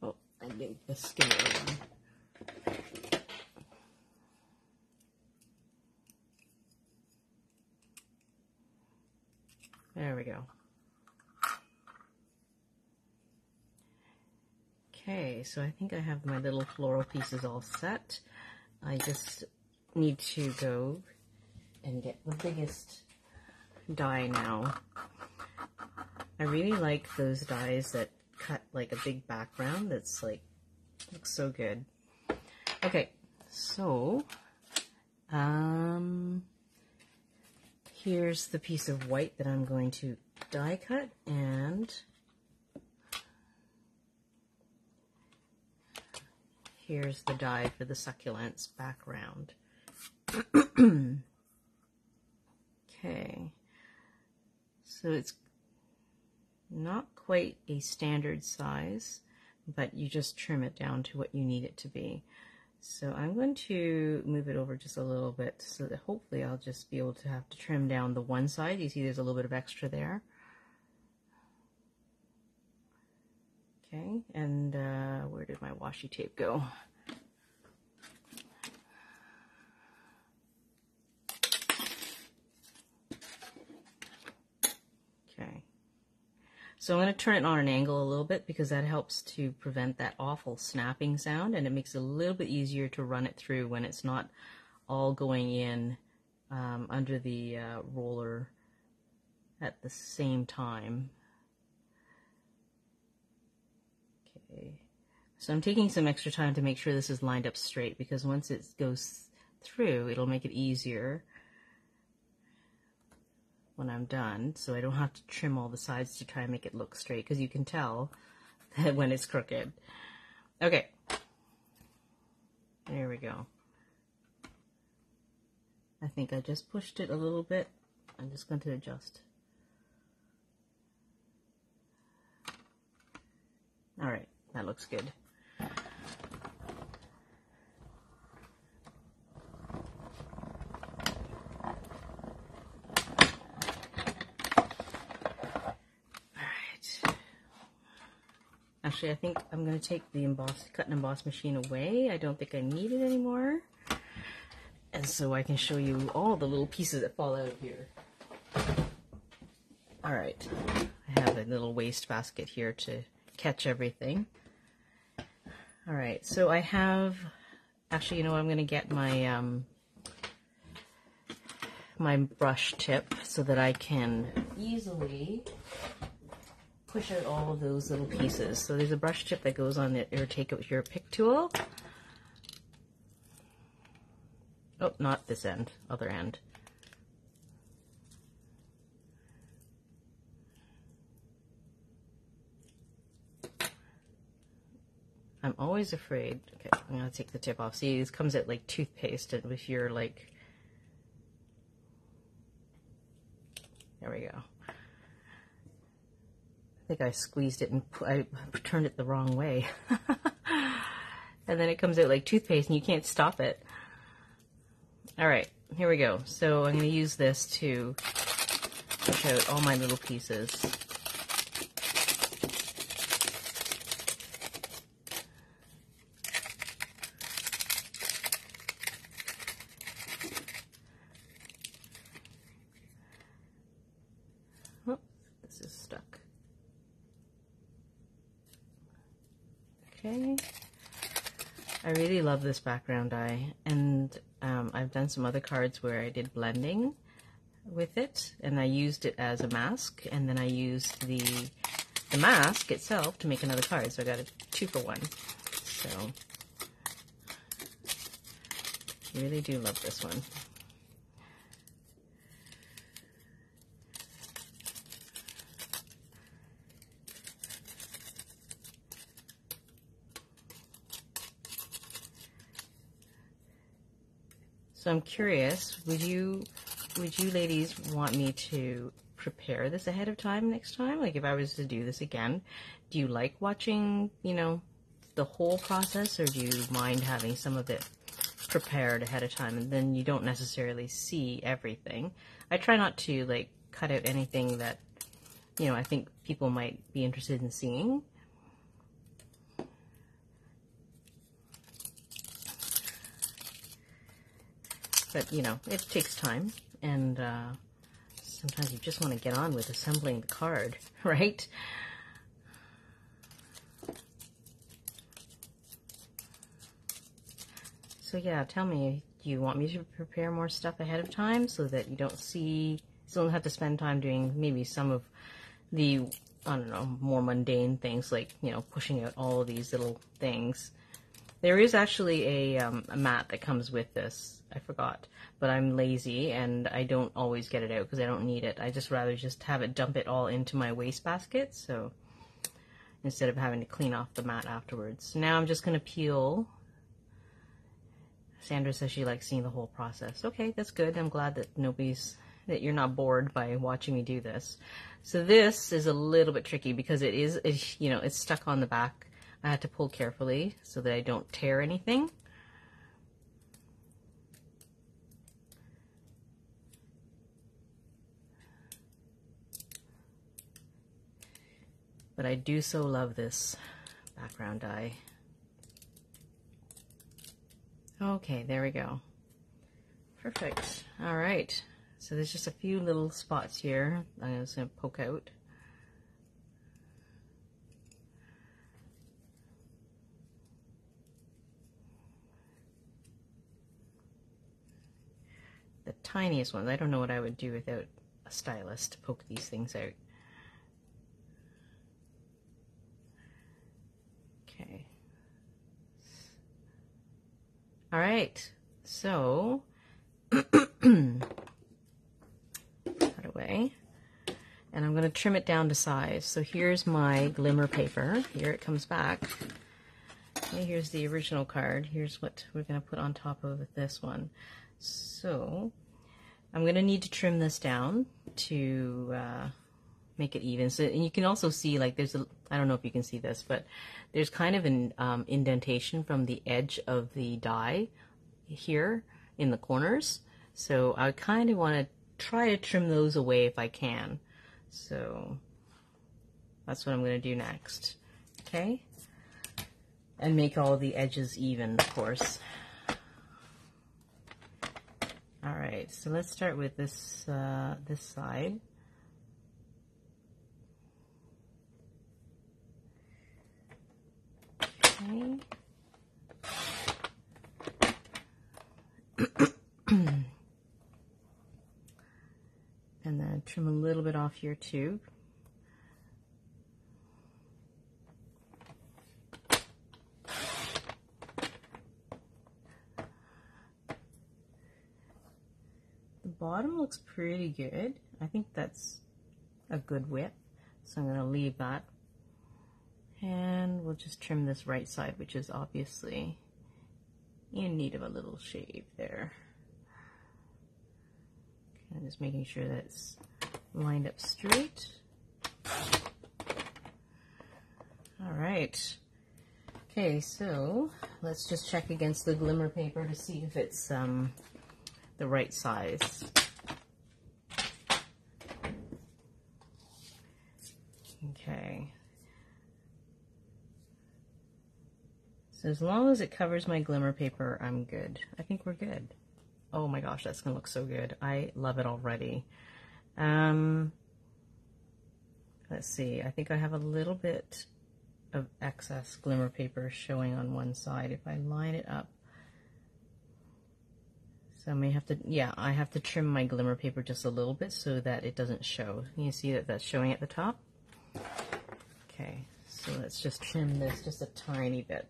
Oh, I think the skinnier one. There we go. Okay, so I think I have my little floral pieces all set. I just need to go and get the biggest die now. I really like those dies that cut like a big background that's like, looks so good. Okay, so here's the piece of white that I'm going to die cut, and here's the die for the succulents background. Okay, so it's not quite a standard size, but you just trim it down to what you need it to be. So I'm going to move it over just a little bit so that hopefully I'll just be able to have to trim down the one side. You see there's a little bit of extra there. Okay, and where did my washi tape go? Okay, so I'm going to turn it on an angle a little bit because that helps to prevent that awful snapping sound, and it makes it a little bit easier to run it through when it's not all going in under the roller at the same time. Okay, so I'm taking some extra time to make sure this is lined up straight, because once it goes through, it'll make it easier when I'm done, so I don't have to trim all the sides to try and make it look straight, because you can tell that when it's crooked. Okay, there we go. I think I just pushed it a little bit. I'm just going to adjust. All right, that looks good. Actually, I think I'm going to take the cut and emboss machine away. I don't think I need it anymore. And so I can show you all the little pieces that fall out of here. All right, I have a little waste basket here to catch everything. All right, so I have, actually, you know what, I'm going to get my my brush tip so that I can easily push out all of those little pieces. So there's a brush tip that goes on it, or take it with your pick tool. Oh, not this end, other end. I'm always afraid. Okay, I'm gonna take the tip off. See, this comes out like toothpaste, and if you're like, there we go. I think I squeezed it and I turned it the wrong way. And then it comes out like toothpaste and you can't stop it. All right, here we go. So I'm going to use this to push out all my little pieces. Oh, this is stuck. Okay, I really love this background die, and I've done some other cards where I did blending with it, and I used it as a mask, and then I used the mask itself to make another card, so I got a 2-for-1. So really do love this one. So I'm curious, would you ladies want me to prepare this ahead of time next time? Like if I was to do this again, do you like watching, you know, the whole process, or do you mind having some of it prepared ahead of time and then you don't necessarily see everything? I try not to like cut out anything that, you know, I think people might be interested in seeing. But, you know, it takes time, and sometimes you just want to get on with assembling the card, right? So yeah, tell me, do you want me to prepare more stuff ahead of time so that you don't have to spend time doing maybe some of the, I don't know, more mundane things like, you know, pushing out all of these little things. There is actually a mat that comes with this. I forgot, but I'm lazy and I don't always get it out because I don't need it. I just rather just have it dump it all into my wastebasket, so instead of having to clean off the mat afterwards. So now I'm just going to peel. Sandra says she likes seeing the whole process. Okay, that's good. I'm glad that that you're not bored by watching me do this. So this is a little bit tricky because you know, it's stuck on the back. I had to pull carefully so that I don't tear anything. But I do so love this background die. Okay, there we go. Perfect. All right. So there's just a few little spots here I'm just going to poke out. The tiniest ones. I don't know what I would do without a stylus to poke these things out. Okay. All right. So, cut away. And I'm going to trim it down to size. So here's my glimmer paper. Here it comes back. Okay, here's the original card. Here's what we're going to put on top of this one. So I'm going to need to trim this down to make it even. So, and you can also see, like, I don't know if you can see this, but there's kind of an indentation from the edge of the die here in the corners. So I kind of want to try to trim those away if I can. So that's what I'm going to do next. Okay. And make all the edges even, of course. All right, so let's start with this this side. Okay. And then trim a little bit off here too. Bottom looks pretty good. I think that's a good width, so I'm going to leave that. And we'll just trim this right side, which is obviously in need of a little shave there. Okay, just making sure that it's lined up straight. All right. Okay, so let's just check against the glimmer paper to see if it's the right size. Okay. So as long as it covers my glimmer paper, I'm good. I think we're good. Oh my gosh, that's gonna look so good. I love it already. Let's see, I think I have a little bit of excess glimmer paper showing on one side. If I line it up So I may have to, yeah, I have to trim my glimmer paper just a little bit so that it doesn't show. You see that that's showing at the top? Okay, so let's just trim this just a tiny bit.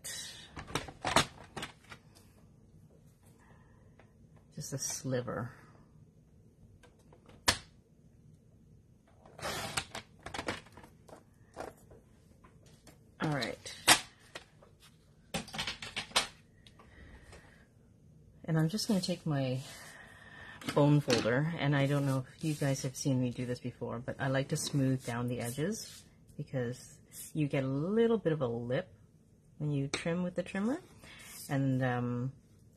Just a sliver. All right. And I'm just going to take my bone folder, and I don't know if you guys have seen me do this before, but I like to smooth down the edges because you get a little bit of a lip when you trim with the trimmer, and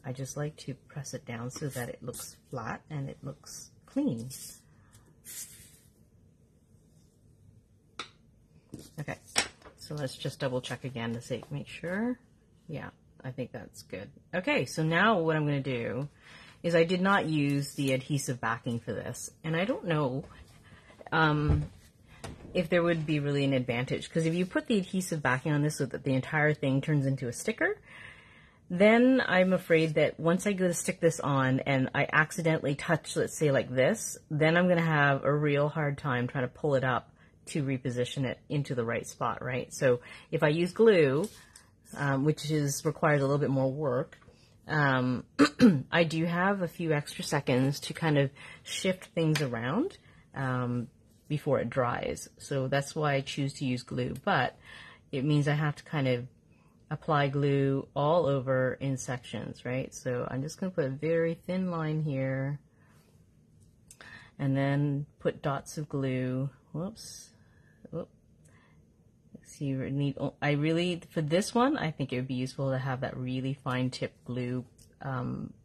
I just like to press it down so that it looks flat and it looks clean. Okay, so let's just double check again to make sure. Yeah, I think that's good. Okay, so now what I'm going to do is I did not use the adhesive backing for this, and I don't know if there would be really an advantage, because if you put the adhesive backing on this so that the entire thing turns into a sticker, then I'm afraid that once I go to stick this on and I accidentally touch, let's say like this, then I'm going to have a real hard time trying to pull it up to reposition it into the right spot, right? So if I use glue, which requires a little bit more work, I do have a few extra seconds to kind of shift things around before it dries. So that's why I choose to use glue, but it means I have to kind of apply glue all over in sections, right? So I'm just going to put a very thin line here and then put dots of glue. Whoops. Whoop. See, you need, I really, for this one, I think it would be useful to have that really fine tip glue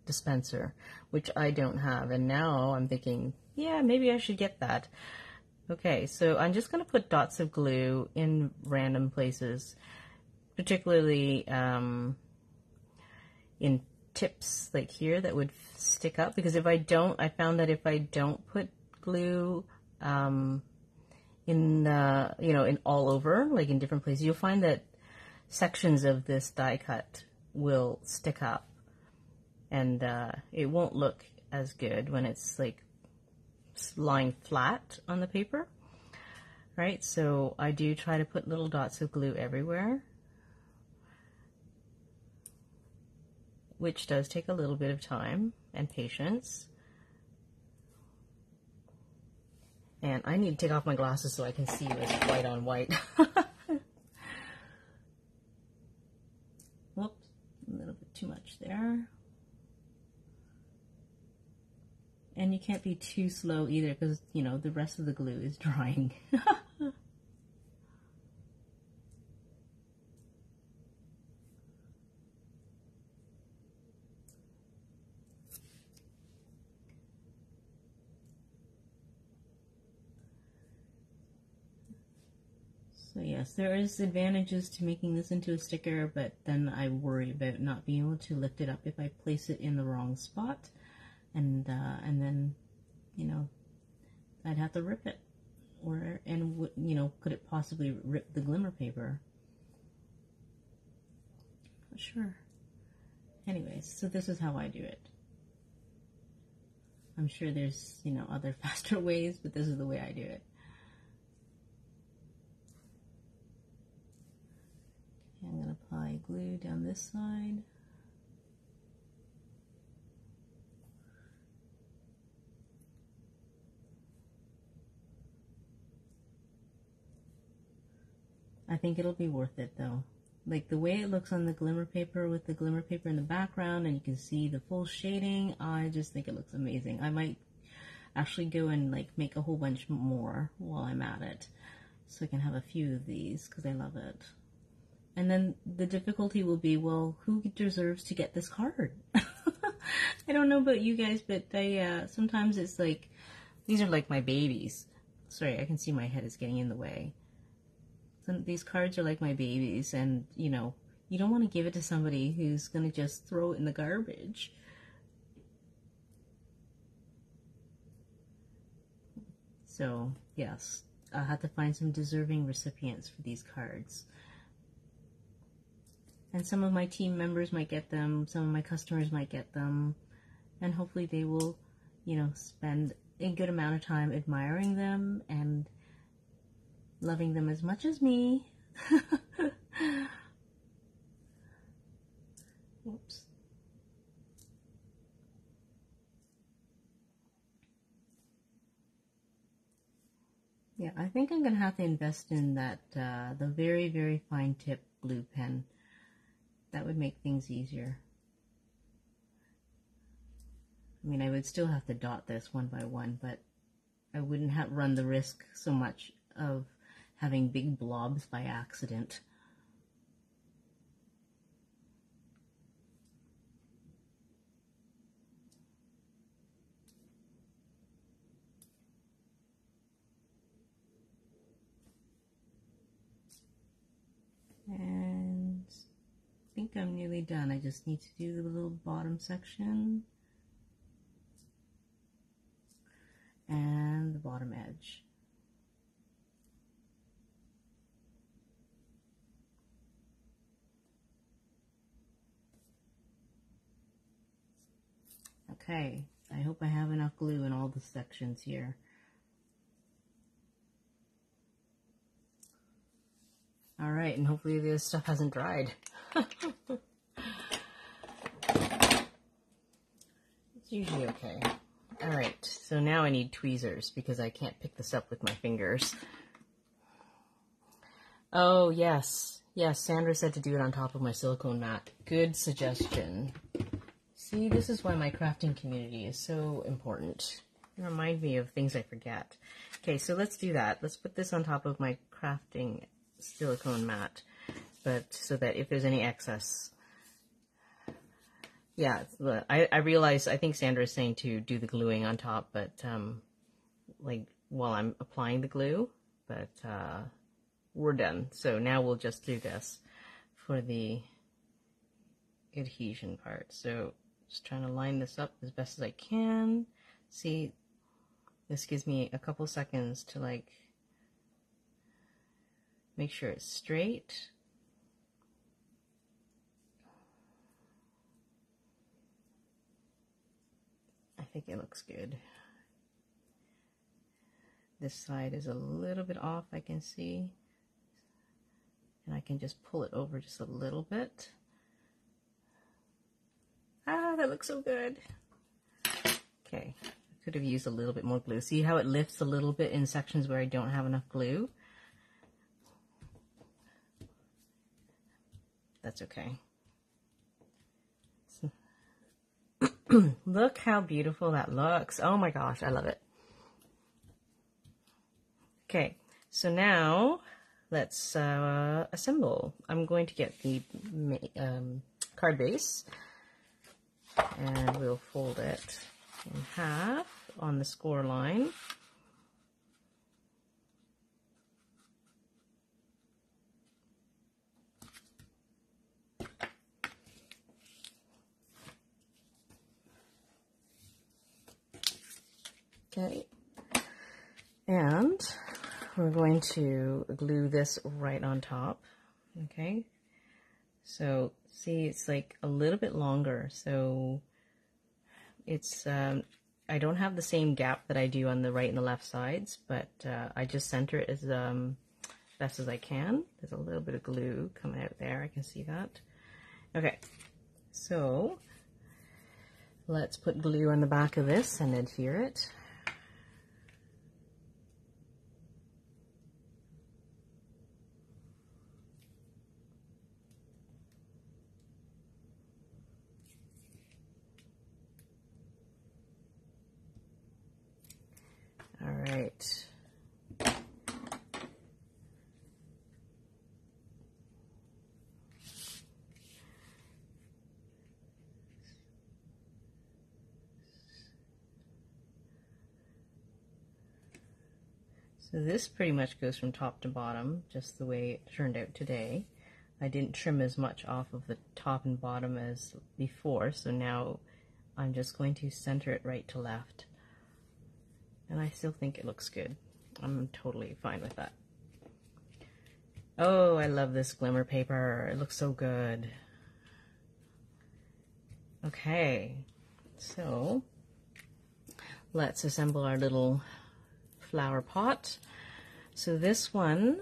dispenser, which I don't have. And now I'm thinking, yeah, maybe I should get that. Okay, so I'm just going to put dots of glue in random places, particularly in tips like here that would stick up, because I found that if I don't put glue in all over, like in different places, you'll find that sections of this die cut will stick up, and it won't look as good when it's like lying flat on the paper, right? So I do try to put little dots of glue everywhere, which does take a little bit of time and patience. And I need to take off my glasses so I can see like white on white. Whoops, a little bit too much there. And you can't be too slow either, because, you know, the rest of the glue is drying. So yes, there is advantages to making this into a sticker, but then I worry about not being able to lift it up if I place it in the wrong spot, and then, you know, I'd have to rip it, you know, could it possibly rip the glimmer paper? Not sure. Anyways, so this is how I do it. I'm sure there's, you know, other faster ways, but this is the way I do it. I'm going to apply glue down this side. I think it'll be worth it though. Like the way it looks on the glimmer paper with the glimmer paper in the background and you can see the full shading, I just think it looks amazing. I might actually go and like make a whole bunch more while I'm at it, so I can have a few of these because I love it. And then the difficulty will be, well, who deserves to get this card? I don't know about you guys, but sometimes it's like, these are like my babies. Sorry, I can see my head is getting in the way. These cards are like my babies, and, you know, you don't want to give it to somebody who's going to just throw it in the garbage. So, yes, I'll have to find some deserving recipients for these cards. And some of my team members might get them, some of my customers might get them, and hopefully they will, you know, spend a good amount of time admiring them and loving them as much as me. Oops. Yeah, I think I'm going to have to invest in that, the very, very fine tip blue pen. That would make things easier. I mean, I would still have to dot this one by one, but I wouldn't have run the risk so much of having big blobs by accident. And I think I'm nearly done. I just need to do the little bottom section and the bottom edge. Okay, I hope I have enough glue in all the sections here. All right, and hopefully this stuff hasn't dried. It's usually okay. All right, so now I need tweezers because I can't pick this up with my fingers. Oh, yes. Yes, Sandra said to do it on top of my silicone mat. Good suggestion. See, this is why my crafting community is so important. It reminds me of things I forget. Okay, so let's do that. Let's put this on top of my crafting silicone mat, but so that if there's any excess. Yeah, I realize, I think Sandra is saying to do the gluing on top, but like while I'm applying the glue, but we're done. So now we'll just do this for the adhesion part. So just trying to line this up as best as I can. See, this gives me a couple seconds to like make sure it's straight. I think it looks good. This side is a little bit off, I can see. And I can just pull it over just a little bit. Ah, that looks so good. Okay, I could have used a little bit more glue. See how it lifts a little bit in sections where I don't have enough glue? That's okay. Look how beautiful that looks. Oh my gosh, I love it. Okay, so now let's assemble. I'm going to get the card base and we'll fold it in half on the score line. Okay, and we're going to glue this right on top. Okay, so see, it's like a little bit longer, so it's I don't have the same gap that I do on the right and the left sides, but I just center it as best as I can. There's a little bit of glue coming out there, I can see that. Okay, so let's put glue on the back of this and adhere it. All right. So this pretty much goes from top to bottom, just the way it turned out today. I didn't trim as much off of the top and bottom as before, so now I'm just going to center it right to left. And I still think it looks good. I'm totally fine with that. Oh, I love this glimmer paper. It looks so good. Okay, So let's assemble our little flower pot. So this one,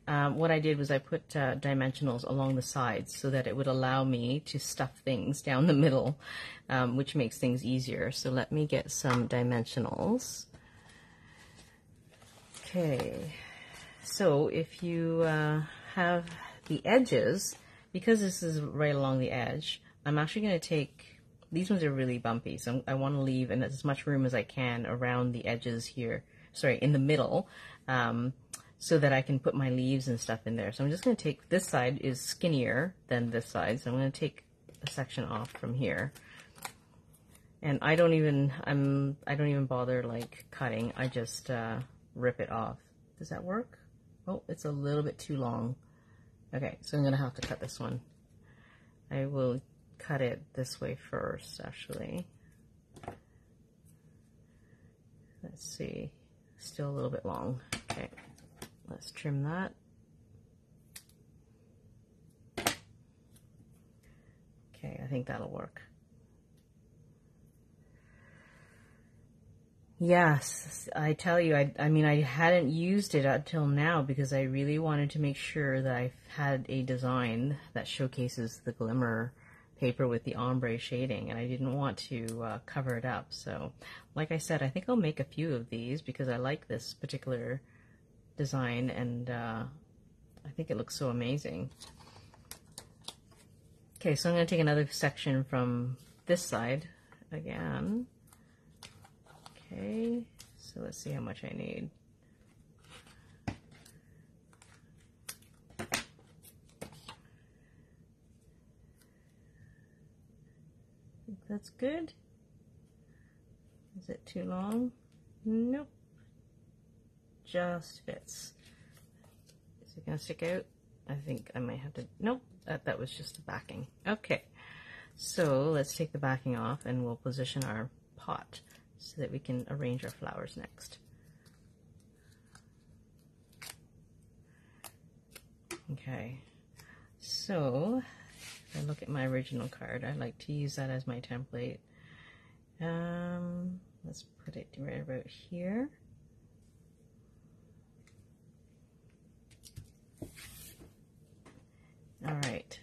what I did was I put dimensionals along the sides so that it would allow me to stuff things down the middle, which makes things easier. So let me get some dimensionals. Okay, so if you have the edges, because this is right along the edge, I'm actually going to take, these ones are really bumpy, so I want to leave as much room as I can around the edges here, sorry, in the middle, so that I can put my leaves and stuff in there. So I'm just going to take, this side is skinnier than this side, so I'm going to take a section off from here. And I don't even bother like cutting, I just rip it off. Does that work? Oh, it's a little bit too long. Okay, so I'm going to have to cut this one. I will cut it this way first, actually. Let's see, still a little bit long. Okay, let's trim that. Okay, I think that'll work. Yes, I tell you, I mean, I hadn't used it until now because I really wanted to make sure that I had a design that showcases the glimmer paper with the ombre shading, and I didn't want to cover it up. So, like I said, I think I'll make a few of these because I like this particular design, and I think it looks so amazing. Okay, so I'm going to take another section from this side again. Okay, so let's see how much I need. I think that's good. Is it too long? Nope. Just fits. Is it gonna stick out? I think I might have to, nope, that was just the backing. Okay, so let's take the backing off and we'll position our pot so that we can arrange our flowers next. Okay, so if I look at my original card, I like to use that as my template. Let's put it right about here. All right.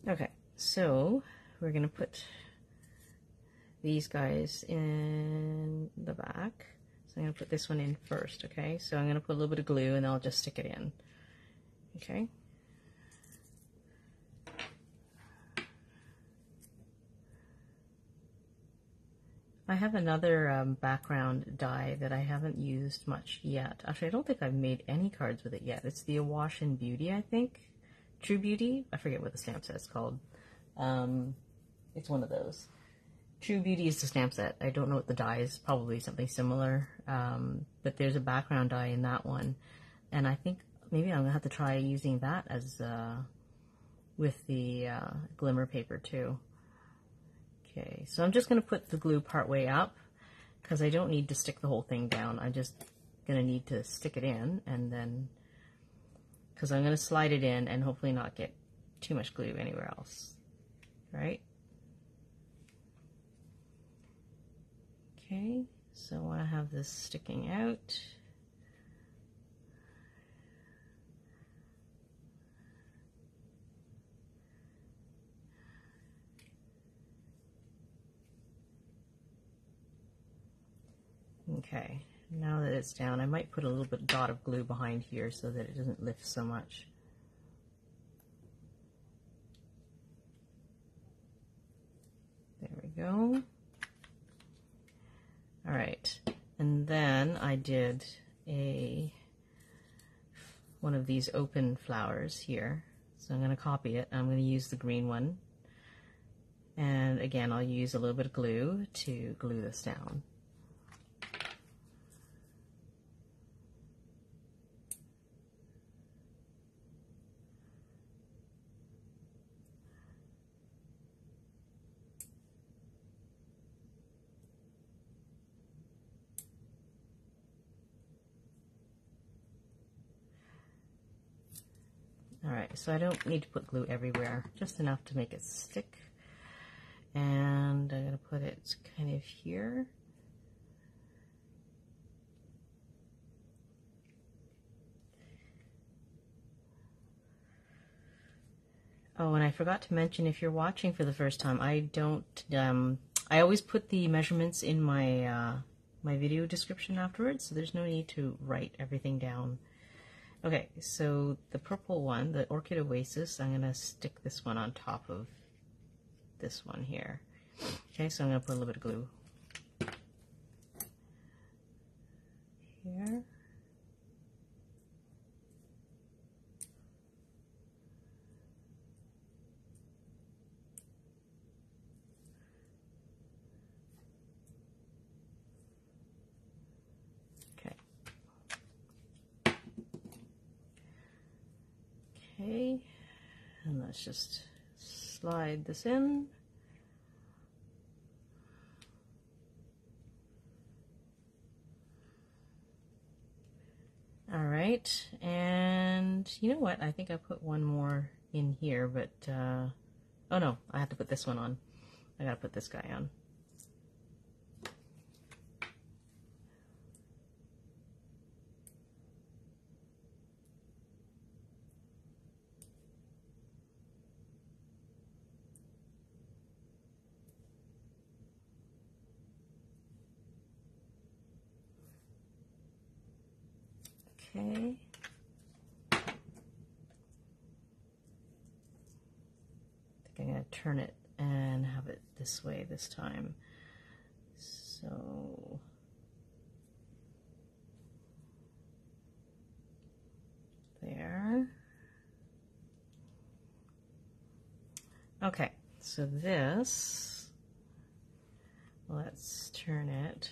Okay, so we're going to put these guys in the back. So I'm going to put this one in first, okay? So I'm going to put a little bit of glue and I'll just stick it in, okay? I have another background die that I haven't used much yet. Actually, I don't think I've made any cards with it yet. It's the Awash in Beauty, I think. True Beauty? I forget what the stamp set's called. It's one of those. True Beauty is the stamp set. I don't know what the die is. Probably something similar. But there's a background die in that one. And I think maybe I'm going to have to try using that as with the glimmer paper too. Okay, so I'm just going to put the glue part way up because I don't need to stick the whole thing down. I'm just going to need to stick it in, and then because I'm going to slide it in and hopefully not get too much glue anywhere else, right? Okay, so I have this sticking out. Okay, now that it's down, I might put a little bit dot of glue behind here so that it doesn't lift so much. There we go. All right, and then I did one of these open flowers here. So I'm going to copy it. I'm going to use the green one. And again, I'll use a little bit of glue to glue this down. Alright, so I don't need to put glue everywhere, just enough to make it stick. And I'm going to put it kind of here. Oh, and I forgot to mention, if you're watching for the first time, I don't, I always put the measurements in my, my video description afterwards, so there's no need to write everything down. Okay, so the purple one, the Orchid Oasis, I'm going to stick this one on top of this one here. Okay, so I'm going to put a little bit of glue here. Okay, and let's just slide this in. All right, and you know what? I think I put one more in here, but oh no, I have to put this one on. I gotta put this guy on. Okay. I think I'm going to turn it and have it this way this time. So there. Okay, so this, let's turn it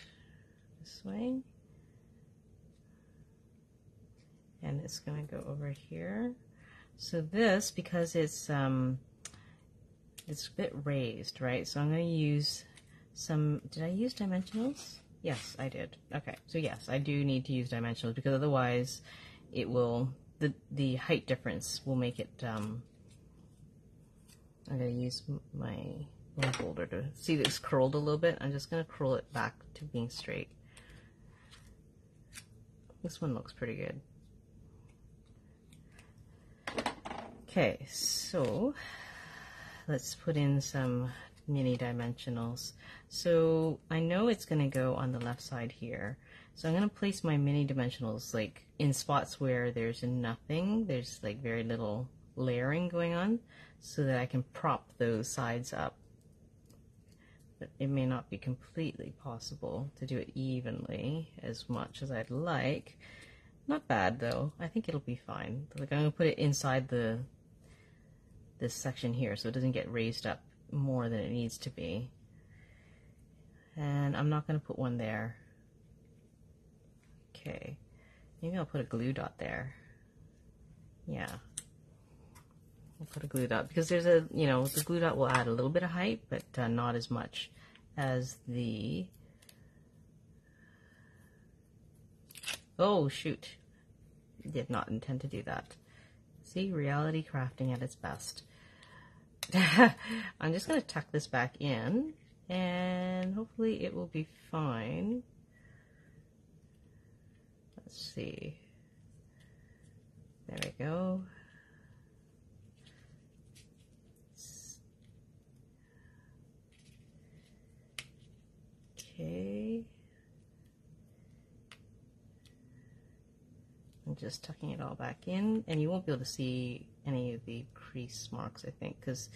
this way. And it's going to go over here. So this, because it's a bit raised, right? So I'm going to use some, did I use dimensionals? Yes, I did. Okay, so yes, I do need to use dimensionals because otherwise it will, the height difference will make it, I'm going to use my bone folder to see that it's curled a little bit. I'm just going to curl it back to being straight. This one looks pretty good. Okay, so let's put in some mini dimensionals. So I know it's going to go on the left side here. So I'm going to place my mini dimensionals like in spots where there's nothing, there's like very little layering going on, so that I can prop those sides up. But it may not be completely possible to do it evenly as much as I'd like. Not bad though. I think it'll be fine. Like I'm going to put it inside this section here so it doesn't get raised up more than it needs to be. And I'm not going to put one there. Okay, maybe I'll put a glue dot there. Yeah, I'll put a glue dot because there's a, you know, the glue dot will add a little bit of height, but not as much as the, oh shoot, did not intend to do that. See, reality crafting at its best. I'm just going to tuck this back in and hopefully it will be fine. Let's see. There we go. Okay. I'm just tucking it all back in, and you won't be able to see any of the crease marks, I think, because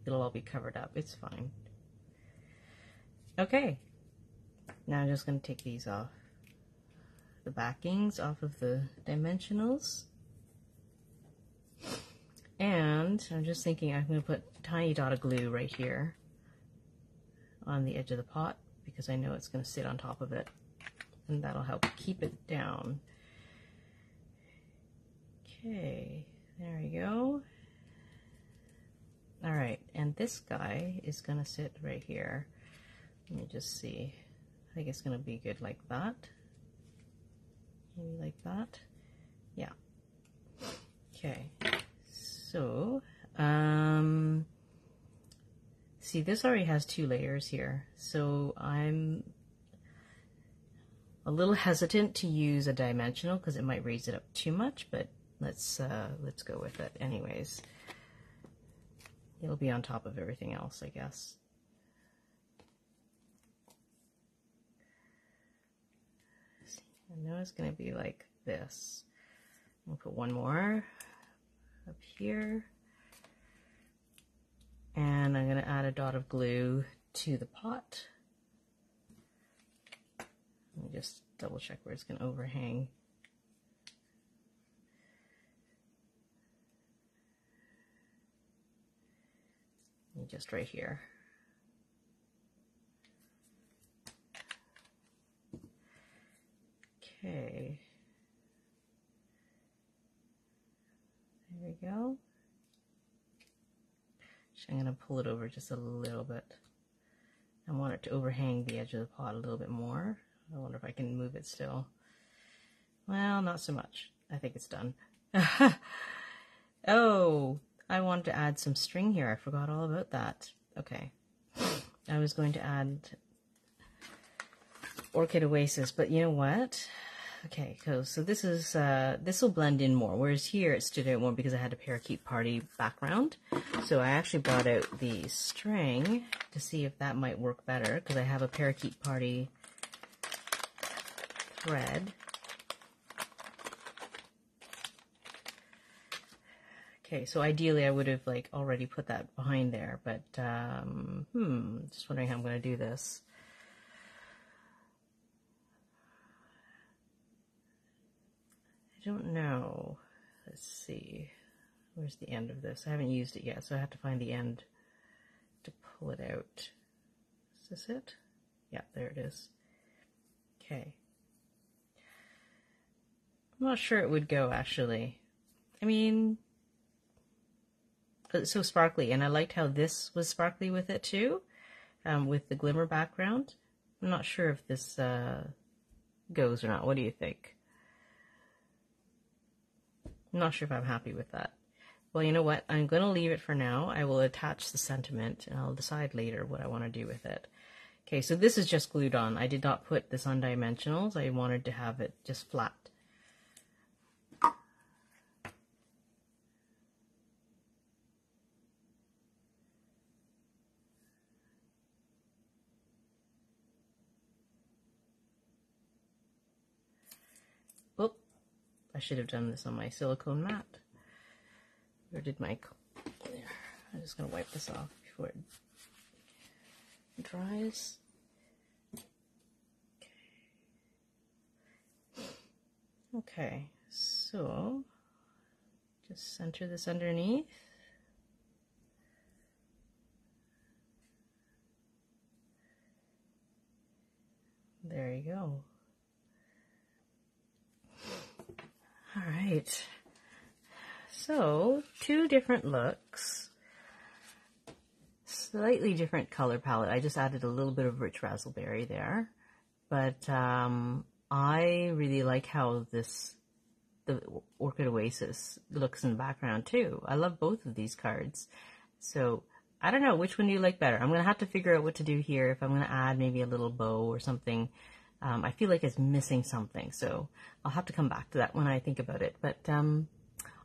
it'll all be covered up. It's fine. Okay, now I'm just going to take these off, the backings off of the dimensionals, and I'm just thinking I'm going to put a tiny dot of glue right here on the edge of the pot because I know it's going to sit on top of it, and that'll help keep it down. Okay, there we go. All right, and this guy is going to sit right here. Let me just see. I think it's going to be good like that. Maybe like that. Yeah. Okay, So, see, this already has 2 layers here, so I'm a little hesitant to use a dimensional because it might raise it up too much, but let's go with it anyways. It'll be on top of everything else, I guess. I know it's going to be like this. I'll put one more up here. And I'm going to add a dot of glue to the pot. Let me just double check where it's going to overhang. And just right here. Okay. There we go. I'm going to pull it over just a little bit. I want it to overhang the edge of the pot a little bit more. I wonder if I can move it still. Well, not so much. I think it's done. Oh, I wanted to add some string here. I forgot all about that. Okay. I was going to add Orchid Oasis, but you know what? Okay, so this is this will blend in more, whereas here it stood out more because I had a Parakeet Party background. So I actually brought out the string to see if that might work better, because I have a Parakeet Party thread. Okay, so ideally I would have like already put that behind there, but just wondering how I'm going to do this. I don't know. Let's see. Where's the end of this? I haven't used it yet, so I have to find the end to pull it out. Is this it? Yeah, there it is. Okay. I'm not sure it would go, actually. I mean, it's so sparkly, and I liked how this was sparkly with it too, with the glimmer background. I'm not sure if this goes or not. What do you think? I'm not sure if I'm happy with that. Well, you know what? I'm going to leave it for now. I will attach the sentiment, and I'll decide later what I want to do with it. Okay, so this is just glued on. I did not put this on dimensionals. I wanted to have it just flat. Oop, I should have done this on my silicone mat. Where did my... There. I'm just going to wipe this off before it dries. Okay, so just center this underneath. There you go. All right. So, 2 different looks. Slightly different color palette. I just added a little bit of Rich Razzleberry there. But I really like how the Orchid Oasis looks in the background too. I love both of these cards. So, I don't know, which one do you like better? I'm going to have to figure out what to do here. If I'm going to add maybe a little bow or something. I feel like it's missing something. So, I'll have to come back to that when I think about it. But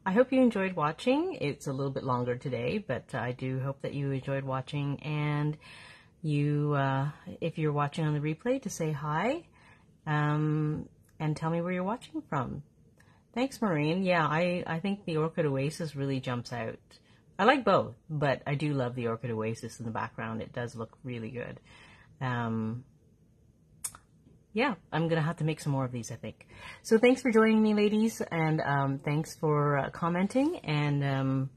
I hope you enjoyed watching. It's a little bit longer today, but I do hope that you enjoyed watching. And you, if you're watching on the replay, to say hi and tell me where you're watching from. Thanks, Maureen. Yeah, I think the Orchid Oasis really jumps out. I like both, but I do love the Orchid Oasis in the background. It does look really good. Yeah, I'm going to have to make some more of these, I think. So thanks for joining me, ladies, and thanks for commenting and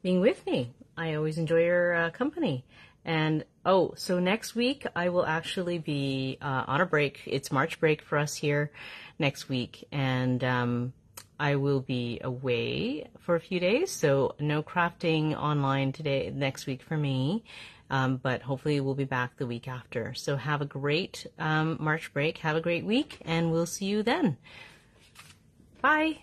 being with me. I always enjoy your company. And, oh, so next week I will actually be on a break. It's March break for us here next week, and I will be away for a few days, so no crafting online next week for me. But hopefully we'll be back the week after. So have a great March break. Have a great week, and we'll see you then. Bye.